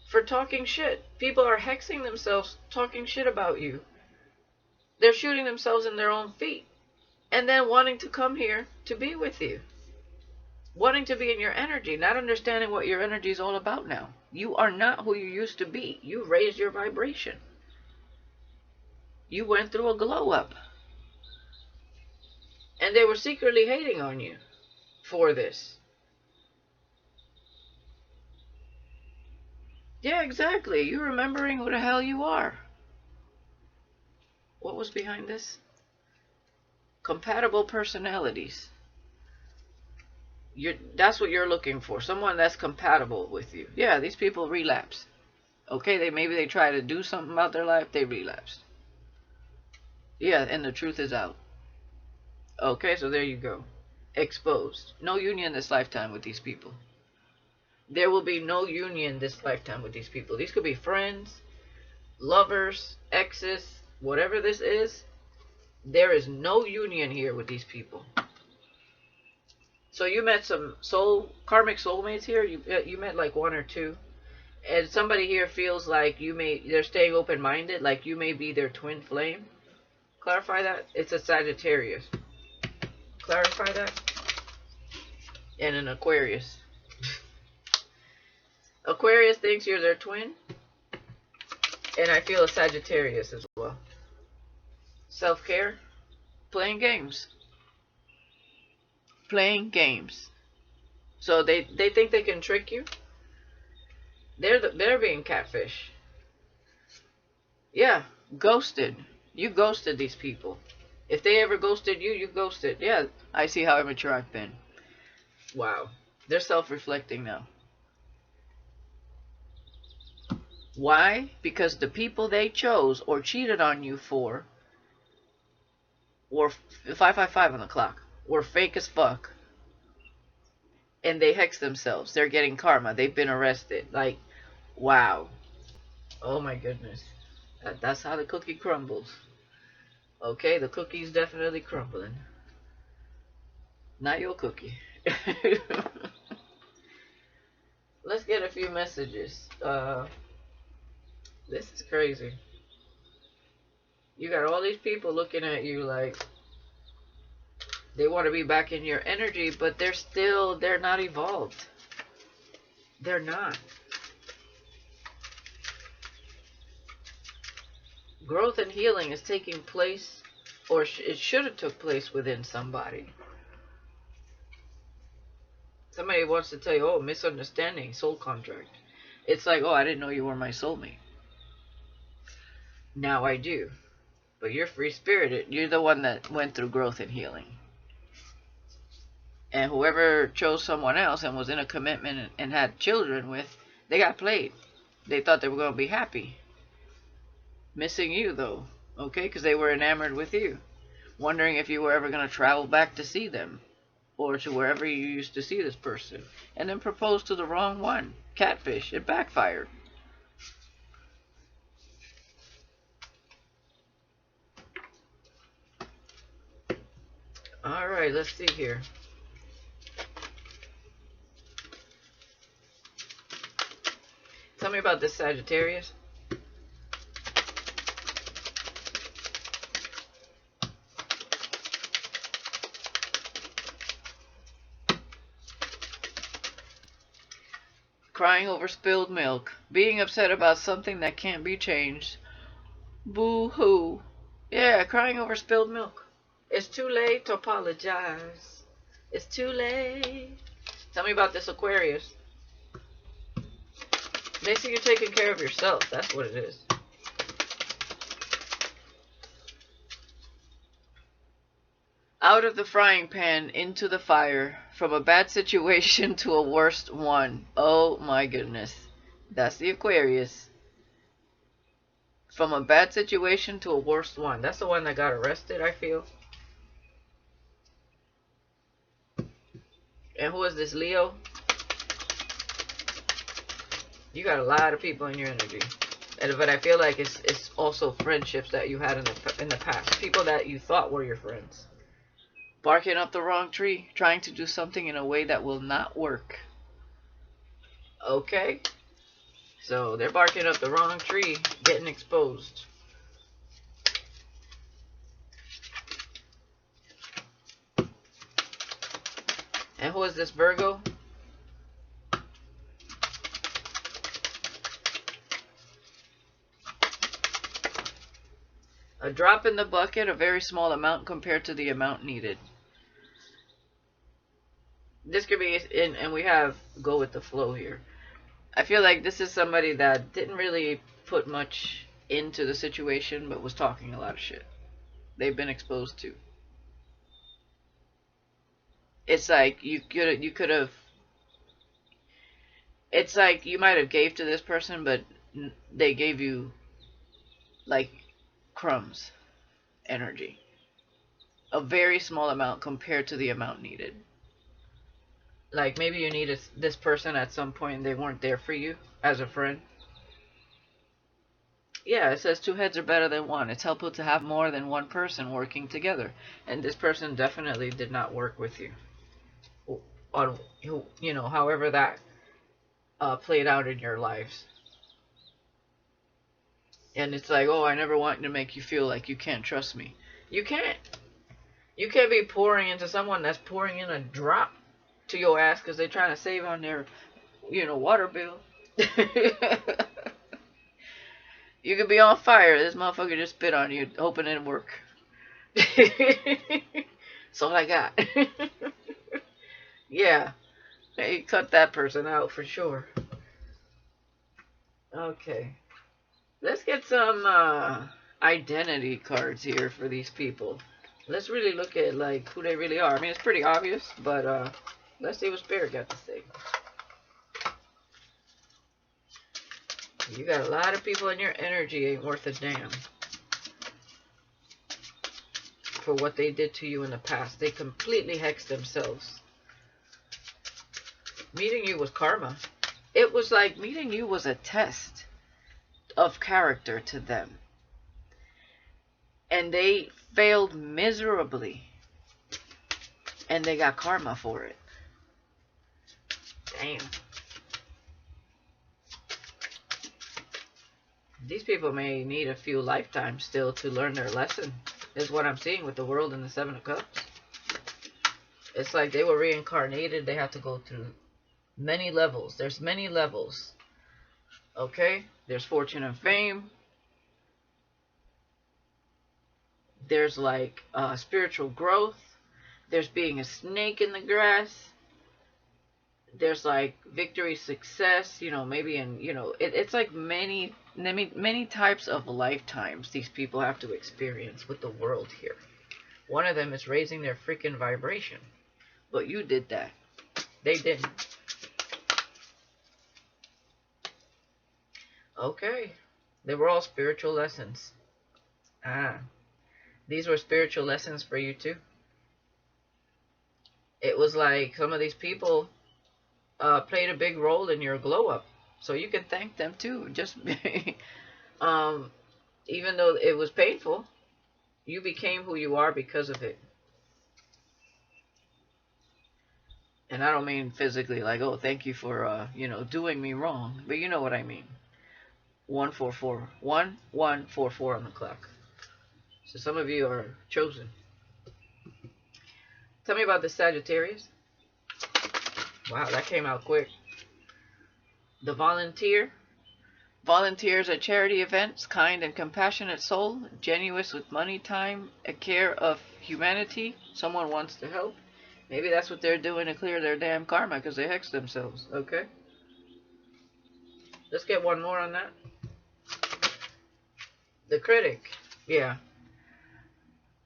S1: for talking shit. People are hexing themselves talking shit about you. They're shooting themselves in their own feet. And then wanting to come here to be with you. Wanting to be in your energy. Not understanding what your energy is all about now. You are not who you used to be. You raised your vibration. You went through a glow up. And they were secretly hating on you for this. Yeah, exactly. You're remembering who the hell you are. What was behind this? Compatible personalities. That's what you're looking for. Someone that's compatible with you. Yeah, these people relapse. Okay, maybe they try to do something about their life, they relapse. Yeah, and the truth is out. Okay, so there you go. Exposed. No union this lifetime with these people. There will be no union this lifetime with these people. These could be friends, lovers, exes, whatever this is. There is no union here with these people. So you met some karmic soulmates here. You met like 1 or 2. And somebody here feels like they're staying open-minded, like you may be their twin flame. Clarify that. It's a Sagittarius. Clarify that. And an Aquarius. Aquarius thinks you're their twin. And I feel a Sagittarius as well. Self-care. Playing games. Playing games. So they think they can trick you. They're being catfish. Yeah, ghosted. You ghosted these people. If they ever ghosted you, you ghosted. Yeah, I see how immature I've been. Wow. They're self-reflecting now. Why? Because the people they chose or cheated on you for were 555 on the clock, were fake as fuck, and they hex themselves. They're getting karma. They've been arrested. Like, wow. Oh my goodness. That's how the cookie crumbles. Okay, the cookie's definitely crumbling. Not your cookie. Let's get a few messages. This is crazy. You got all these people looking at you like they want to be back in your energy, but they're not evolved. They're not. Growth and healing is taking place, or it should have took place within somebody. Somebody wants to tell you, oh, misunderstanding, soul contract. It's like, oh, I didn't know you were my soulmate. Now I do. But you're free-spirited. You're the one that went through growth and healing. And whoever chose someone else and was in a commitment and had children with, they got played. They thought they were going to be happy. Missing you, though. Okay? Because they were enamored with you. Wondering if you were ever going to travel back to see them. Or to wherever you used to see this person. And then proposed to the wrong one. Catfish. It backfired. Alright, let's see here. Tell me about this Sagittarius. Crying over spilled milk. Being upset about something that can't be changed. Boo-hoo. Yeah, crying over spilled milk. It's too late to apologize. It's too late. Tell me about this Aquarius. They see you taking care of yourself. That's what it is. Out of the frying pan into the fire. From a bad situation to a worst one. Oh my goodness. That's the Aquarius. From a bad situation to a worst one. That's the one that got arrested, I feel. And who is this, Leo? You got a lot of people in your energy. But I feel like it's also friendships that you had in the past. People that you thought were your friends. Barking up the wrong tree. Trying to do something in a way that will not work. Okay. So they're barking up the wrong tree. Getting exposed. And who is this, Virgo? A drop in the bucket, a very small amount compared to the amount needed. This could be, and we have go with the flow here. I feel like this is somebody that didn't really put much into the situation, but was talking a lot of shit. They've been exposed to. It's like you could have. It's like you might have gave to this person, but they gave you like crumbs, energy. A very small amount compared to the amount needed. Like maybe you needed this person at some point and they weren't there for you as a friend. Yeah, it says two heads are better than one. It's helpful to have more than one person working together. And this person definitely did not work with you. On, you know, however that played out in your lives. And it's like, oh, I never want to make you feel like you can't trust me. You can't. You can't be pouring into someone that's pouring in a drop to your ass because they're trying to save on their, you know, water bill. You could be on fire. This motherfucker just spit on you, hoping it'd work. That's all I got. Yeah. Hey, cut that person out for sure. Okay. Let's get some identity cards here for these people. Let's really look at like who they really are. I mean, it's pretty obvious, but let's see what Spirit got to say. You got a lot of people in your energy ain't worth a damn. for what they did to you in the past. They completely hexed themselves. Meeting you was karma. It was like meeting you was a test of character to them. And they failed miserably. And they got karma for it. Damn. These people may need a few lifetimes still to learn their lesson, is what I'm seeing with the world and the Seven of Cups. It's like they were reincarnated. They have to go through many levels. There's many levels. Okay? There's fortune and fame. There's like spiritual growth. There's being a snake in the grass. There's like victory, success, you know, maybe in, you know, it's like many types of lifetimes these people have to experience with the world here. One of them is raising their freaking vibration. But you did that. They didn't. Okay. They were all spiritual lessons. These were spiritual lessons for you too. It was like some of these people played a big role in your glow up. So you can thank them too. Just even though it was painful, you became who you are because of it. And I don't mean physically like, oh, thank you for, you know, doing me wrong. But you know what I mean. 144. 1144 on the clock. So some of you are chosen. Tell me about the Sagittarius. Wow, that came out quick. The volunteer. Volunteers at charity events, kind and compassionate soul, generous with money, time, a care of humanity. Someone wants to help. Maybe that's what they're doing to clear their damn karma because they hexed themselves. Okay. Let's get one more on that. The critic. Yeah.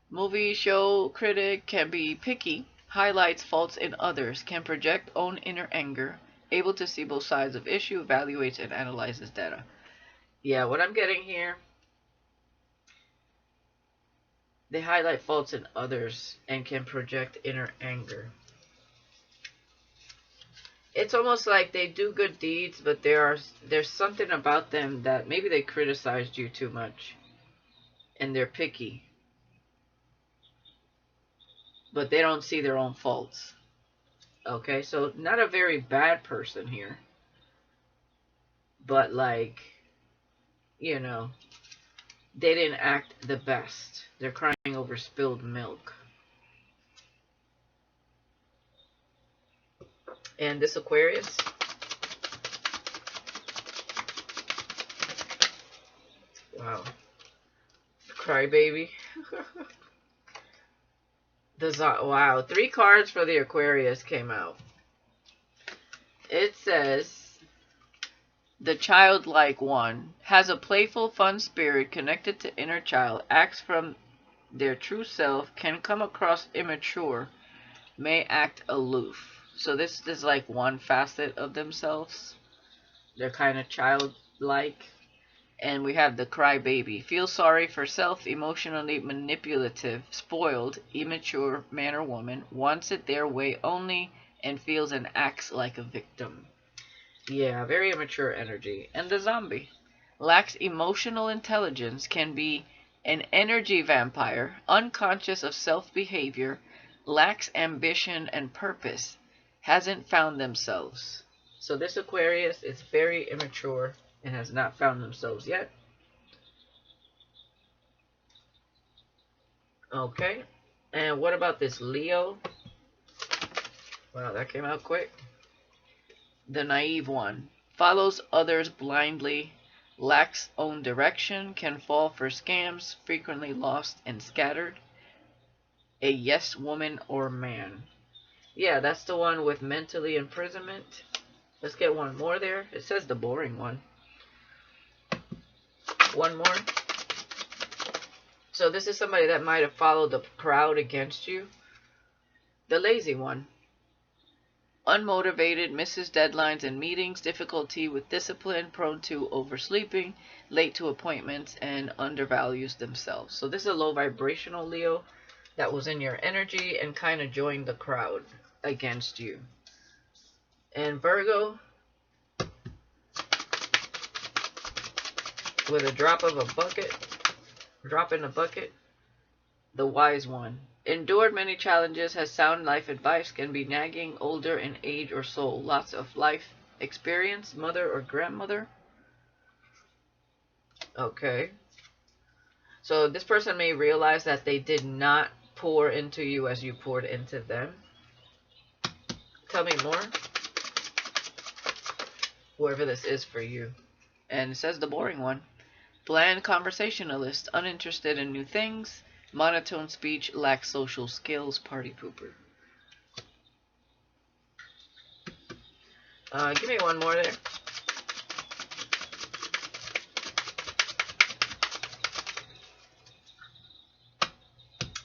S1: Movie, show, critic can be picky, highlights faults in others, can project own inner anger, able to see both sides of issue, evaluates and analyzes data. Yeah, what I'm getting here, they highlight faults in others and can project inner anger. It's almost like they do good deeds, but there's something about them that maybe they criticized you too much. And they're picky. But they don't see their own faults. Okay, so not a very bad person here. But like, you know, they didn't act the best. They're crying over spilled milk. And this Aquarius. Wow. Crybaby. Wow, 3 cards for the Aquarius came out. It says, the childlike one has a playful, fun spirit connected to inner child, acts from their true self, can come across immature, may act aloof. So this is like one facet of themselves. They're kind of childlike. And we have the crybaby. Feel sorry for self, emotionally manipulative, spoiled, immature man or woman, wants it their way only, and feels and acts like a victim. Yeah, very immature energy. And the zombie. Lacks emotional intelligence, can be an energy vampire, unconscious of self-behavior, lacks ambition and purpose, hasn't found themselves. So this Aquarius is very immature and has not found themselves yet. Okay. And what about this Leo? Wow, that came out quick. The naive one. Follows others blindly. Lacks own direction. Can fall for scams. Frequently lost and scattered. A yes woman or man. Yeah, that's the one with mentally imprisonment. Let's get one more there. It says the boring one. One more. So this is somebody that might have followed the crowd against you. The lazy one. Unmotivated, misses deadlines and meetings, difficulty with discipline, prone to oversleeping, late to appointments, and undervalues themselves. So this is a low vibrational Leo. that was in your energy and kind of joined the crowd against you. And Virgo, with a drop in a bucket, the wise one. Endured many challenges, has sound life advice, can be nagging, older in age or soul. Lots of life experience, mother or grandmother. Okay. So this person may realize that they did not pour into you as you poured into them. Tell me more. Whoever this is for you. And it says the boring one. Bland conversationalist, uninterested in new things, monotone speech, lacks social skills, party pooper. Give me one more there.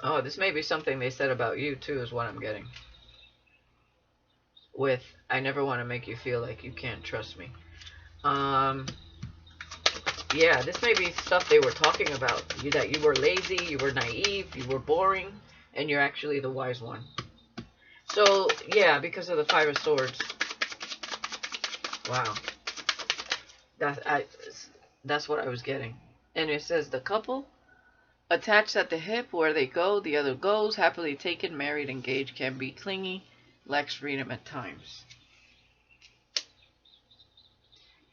S1: Oh, this may be something they said about you too, is what I'm getting. With, I never want to make you feel like you can't trust me. Yeah, this may be stuff they were talking about. That you were lazy, you were naive, you were boring, and you're actually the wise one. So, yeah, because of the Five of Swords. Wow. That's what I was getting. And it says the couple, attached at the hip, where they go, the other goes, happily taken, married, engaged, can be clingy, lacks freedom at times.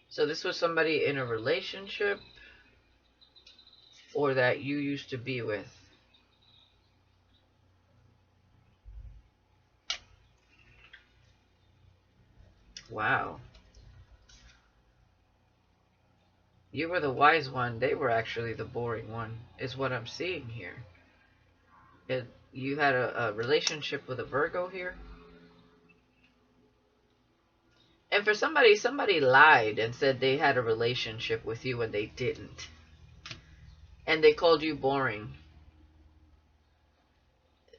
S1: So this was somebody in a relationship or that you used to be with. Wow. You were the wise one. They were actually the boring one, is what I'm seeing here. You had a relationship with a Virgo here. And for somebody lied and said they had a relationship with you when they didn't. And they called you boring.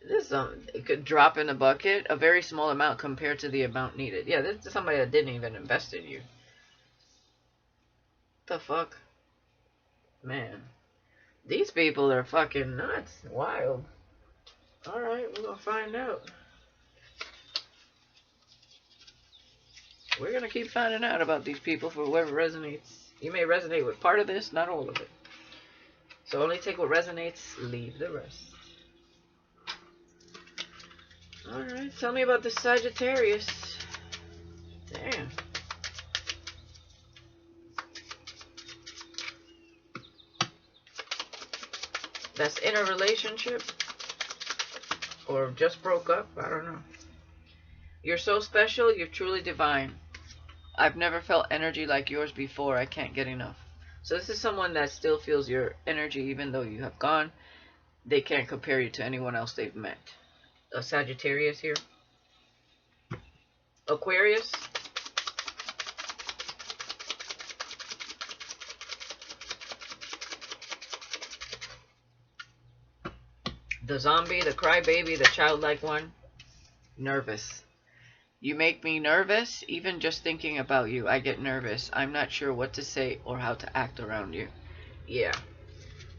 S1: This it could drop in a bucket, a very small amount compared to the amount needed. Yeah, this is somebody that didn't even invest in you. The fuck? Man. These people are fucking nuts. Wild. Alright, we're gonna find out. We're going to keep finding out about these people for whoever resonates. You may resonate with part of this, not all of it. So only take what resonates, leave the rest. Alright, tell me about the Sagittarius. Damn. That's in a relationship? Or just broke up? I don't know. You're so special, you're truly divine. I've never felt energy like yours before. I can't get enough. So this is someone that still feels your energy even though you have gone. They can't compare you to anyone else they've met. A Sagittarius here. Aquarius. The zombie, the crybaby, the childlike one. Nervous. You make me nervous. Even just thinking about you, I get nervous. I'm not sure what to say or how to act around you. Yeah.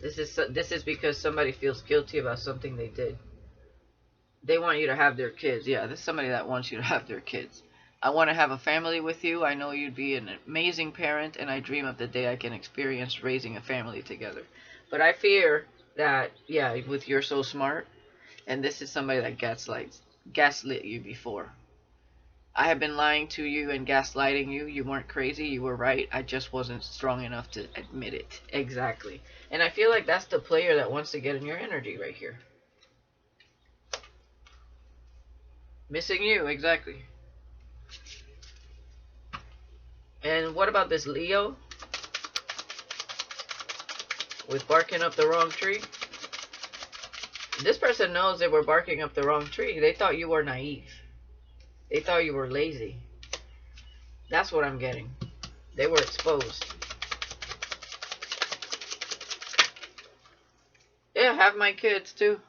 S1: This is because somebody feels guilty about something they did. They want you to have their kids. Yeah, this is somebody that wants you to have their kids. I want to have a family with you. I know you'd be an amazing parent, and I dream of the day I can experience raising a family together. But I fear that, yeah, with you're so smart, and this is somebody that gaslit you before. I have been lying to you and gaslighting you. You weren't crazy. You were right. I just wasn't strong enough to admit it. Exactly. And I feel like that's the player that wants to get in your energy right here. Missing you. Exactly. And what about this Leo? With barking up the wrong tree? This person knows they were barking up the wrong tree. They thought you were naive. They thought you were lazy. That's what I'm getting. They were exposed. Yeah, have my kids too.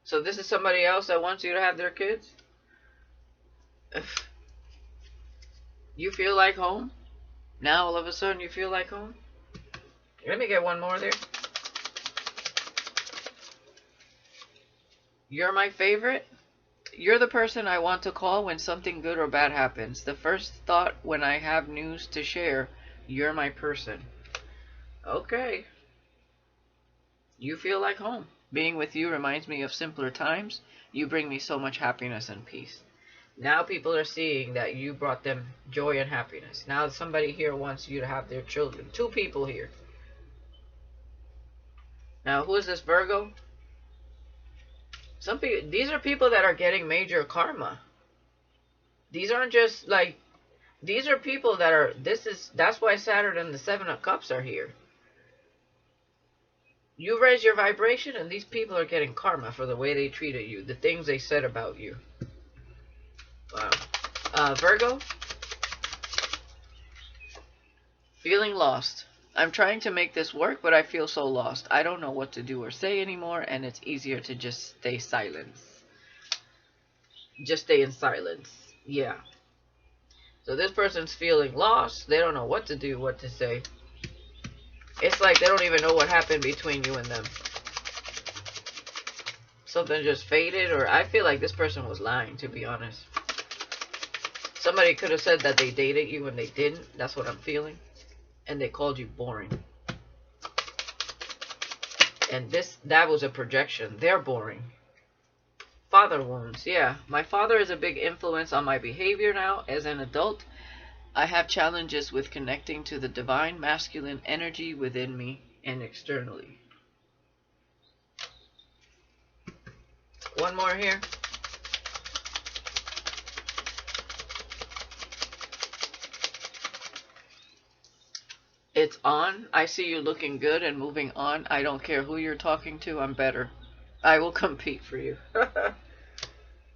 S1: So this is somebody else that wants you to have their kids? You feel like home? Now all of a sudden you feel like home? Let me get one more there. You're my favorite. You're the person I want to call when something good or bad happens. The first thought when I have news to share. You're my person. Okay. You feel like home. Being with you reminds me of simpler times. You bring me so much happiness and peace. Now people are seeing that you brought them joy and happiness. Now somebody here wants you to have their children. Two people here. Now who is this Virgo? Some people, these are people that are getting major karma. These aren't just like, these are people that are, that's why Saturn and the Seven of Cups are here. You raise your vibration and these people are getting karma for the way they treated you, the things they said about you. Wow. Virgo, feeling lost. I'm trying to make this work, but I feel so lost. I don't know what to do or say anymore, and it's easier to just stay silent. Just stay in silence. Yeah. So this person's feeling lost. They don't know what to do, what to say. It's like they don't even know what happened between you and them. Something just faded, or I feel like this person was lying, to be honest. Somebody could have said that they dated you and they didn't. That's what I'm feeling. And they called you boring. And that was a projection. They're boring. Father wounds. Yeah. My father is a big influence on my behavior now as an adult. I have challenges with connecting to the divine masculine energy within me and externally. One more here. It's on. I see you looking good and moving on. I don't care who you're talking to. I'm better. I will compete for you.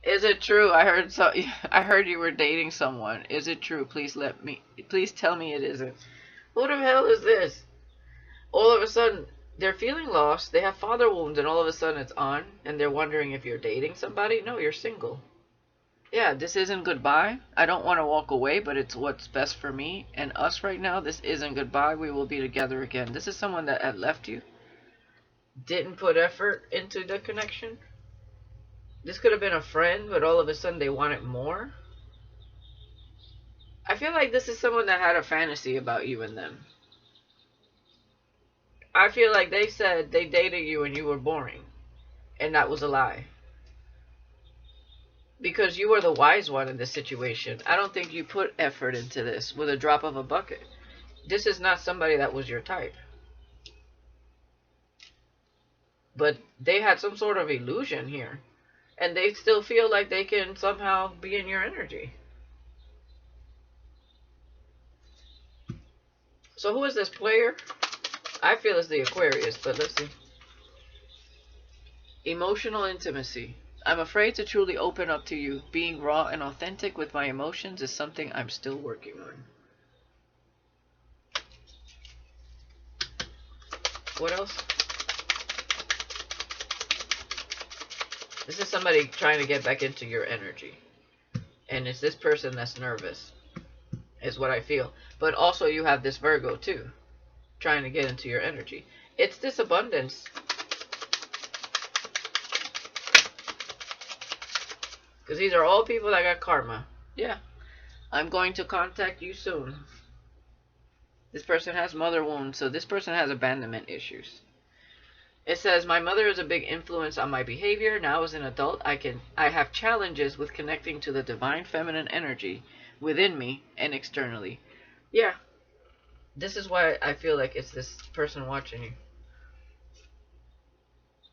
S1: Is it true? I heard you were dating someone. Is it true? Please tell me it isn't. Who the hell is this? All of a sudden, they're feeling lost. They have father wounds, and all of a sudden it's on, and they're wondering if you're dating somebody. No, you're single. Yeah, this isn't goodbye. I don't want to walk away, but it's what's best for me and us right now. This isn't goodbye. We will be together again. This is someone that had left you. Didn't put effort into the connection. This could have been a friend, but all of a sudden they wanted more. I feel like this is someone that had a fantasy about you and them. I feel like they said they dated you and you were boring. And that was a lie. Because you were the wise one in this situation. I don't think you put effort into this with a drop of a bucket. This is not somebody that was your type. But they had some sort of illusion here. And they still feel like they can somehow be in your energy. So who is this player? I feel it's the Aquarius, but let's see. Emotional intimacy. I'm afraid to truly open up to you. Being raw and authentic with my emotions is something I'm still working on. What else? This is somebody trying to get back into your energy. And it's this person that's nervous, is what I feel. But also you have this Virgo too, trying to get into your energy. It's this abundance. Because these are all people that got karma. Yeah. I'm going to contact you soon. This person has mother wounds, so this person has abandonment issues. It says, my mother is a big influence on my behavior. Now as an adult, I have challenges with connecting to the divine feminine energy within me and externally. Yeah. This is why I feel like it's this person watching you.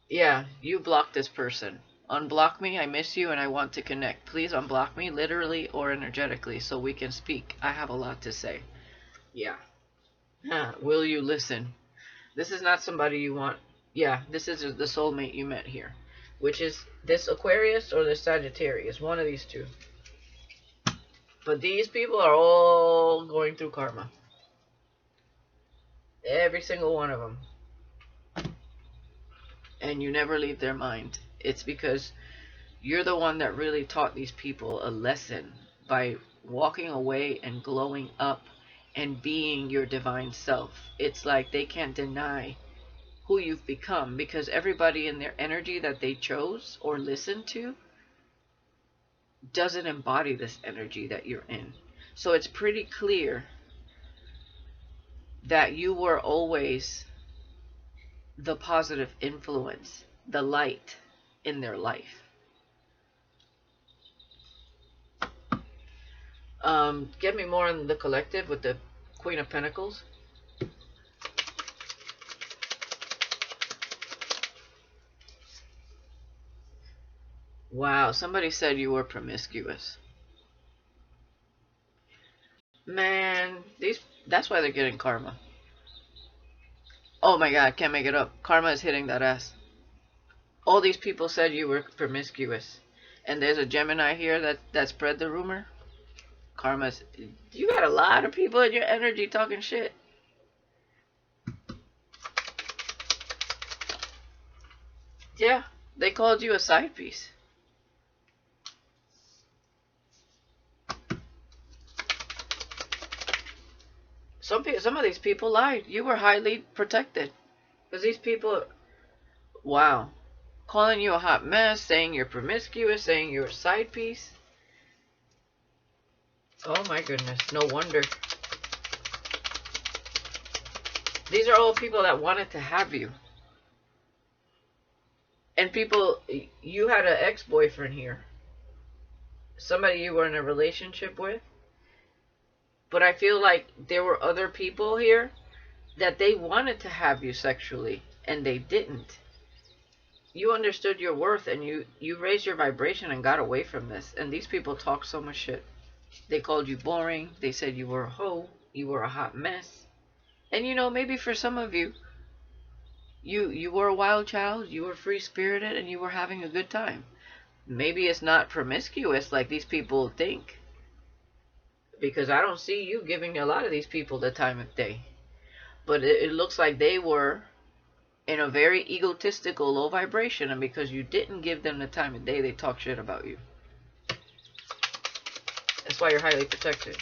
S1: Yeah, you blocked this person. Unblock me, I miss you, and I want to connect. Please unblock me, literally or energetically, so we can speak. I have a lot to say. Yeah. Will you listen? This is not somebody you want. Yeah, this is the soulmate you met here. Which is this Aquarius or this Sagittarius. One of these two. But these people are all going through karma. Every single one of them. And you never leave their mind. It's because you're the one that really taught these people a lesson by walking away and glowing up and being your divine self. It's like they can't deny who you've become, because everybody in their energy that they chose or listened to doesn't embody this energy that you're in. So it's pretty clear that you were always the positive influence, the light in their life. Get me more on the collective with the Queen of Pentacles. Wow, somebody said you were promiscuous. Man, that's why they're getting karma. Oh my god, can't make it up. Karma is hitting that ass. All these people said you were promiscuous. And there's a Gemini here that spread the rumor. Karma's... You got a lot of people in your energy talking shit. Yeah, they called you a side piece. Some of these people lied. You were highly protected. Because these people... Wow. Calling you a hot mess, saying you're promiscuous, saying you're a side piece. Oh my goodness, no wonder. These are all people that wanted to have you. And people, you had an ex-boyfriend here. Somebody you were in a relationship with. But I feel like there were other people here that they wanted to have you sexually, and they didn't. You understood your worth, and you raised your vibration and got away from this. And these people talk so much shit. They called you boring. They said you were a hoe. You were a hot mess. And you know, maybe for some of you, you were a wild child, you were free-spirited, and you were having a good time. Maybe it's not promiscuous like these people think. Because I don't see you giving a lot of these people the time of day. But it looks like they were in a very egotistical low vibration, and because you didn't give them the time of day, they talk shit about you. That's why you're highly protected.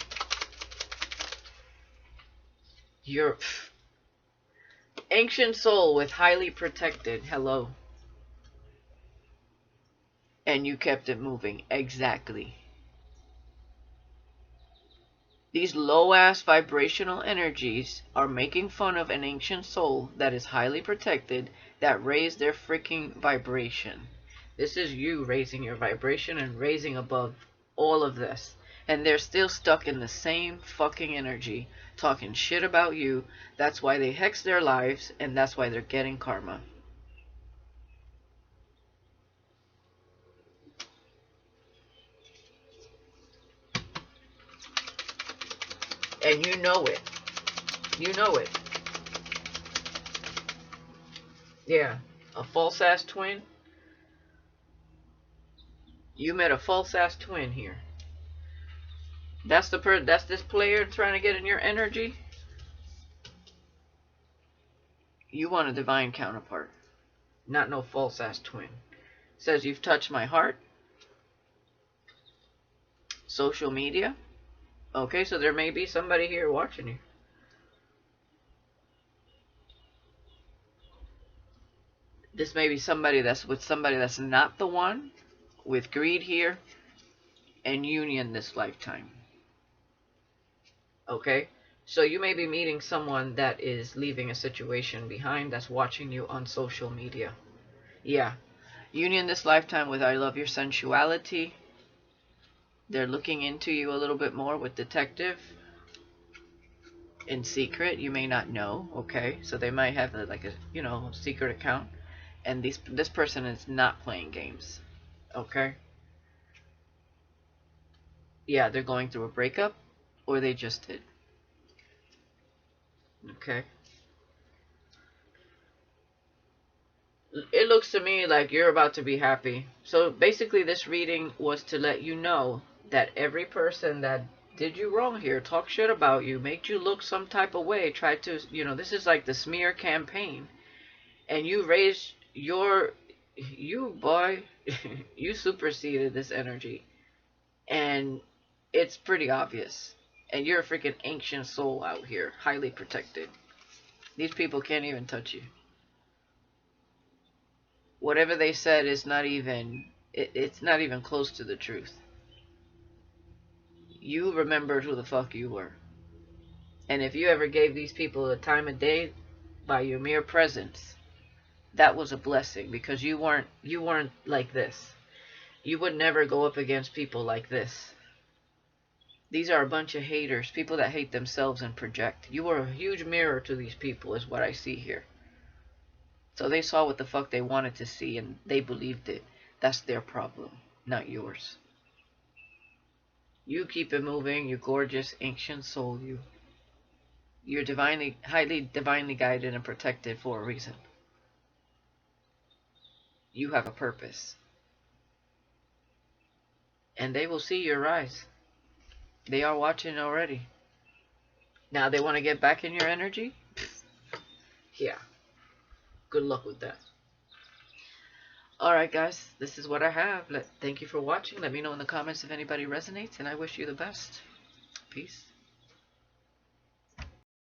S1: You're ancient soul with highly protected. Hello. And you kept it moving. Exactly. These low-ass vibrational energies are making fun of an ancient soul that is highly protected, that raised their freaking vibration. This is you raising your vibration and raising above all of this. And they're still stuck in the same fucking energy, talking shit about you. That's why they hex their lives, and that's why they're getting karma. And you know it. You know it. Yeah. A false-ass twin. You met a false-ass twin here. That's this player trying to get in your energy. You want a divine counterpart. Not no false-ass twin. Says you've touched my heart. Social media. Okay, so there may be somebody here watching you. This may be somebody that's with somebody that's not the one, with greed here, and union this lifetime. Okay? So you may be meeting someone that is leaving a situation behind, that's watching you on social media. Yeah. Union this lifetime with I love your sensuality. They're looking into you a little bit more with detective. In secret, you may not know, okay? So they might have like a, you know, secret account. And this person is not playing games, okay? Yeah, they're going through a breakup, or they just did. Okay? It looks to me like you're about to be happy. So basically this reading was to let you know that every person that did you wrong here, talk shit about you, made you look some type of way, tried to, you know, this is like the smear campaign. And you raised you boy, you superseded this energy. And it's pretty obvious. And you're a freaking ancient soul out here, highly protected. These people can't even touch you. whatever they said is not even, it's not even close to the truth. You remembered who the fuck you were. And if you ever gave these people a time of day by your mere presence, that was a blessing, because you weren't like this. You would never go up against people like this. These are a bunch of haters, people that hate themselves and project. You were a huge mirror to these people, is what I see here. So they saw what the fuck they wanted to see, and they believed it. That's their problem, not yours. You keep it moving, you gorgeous, ancient soul, you. You're highly divinely guided and protected for a reason. You have a purpose. And they will see your rise. They are watching already. Now they want to get back in your energy? Yeah. Good luck with that. Alright guys, this is what I have. Thank you for watching. Let me know in the comments if anybody resonates, and I wish you the best. Peace.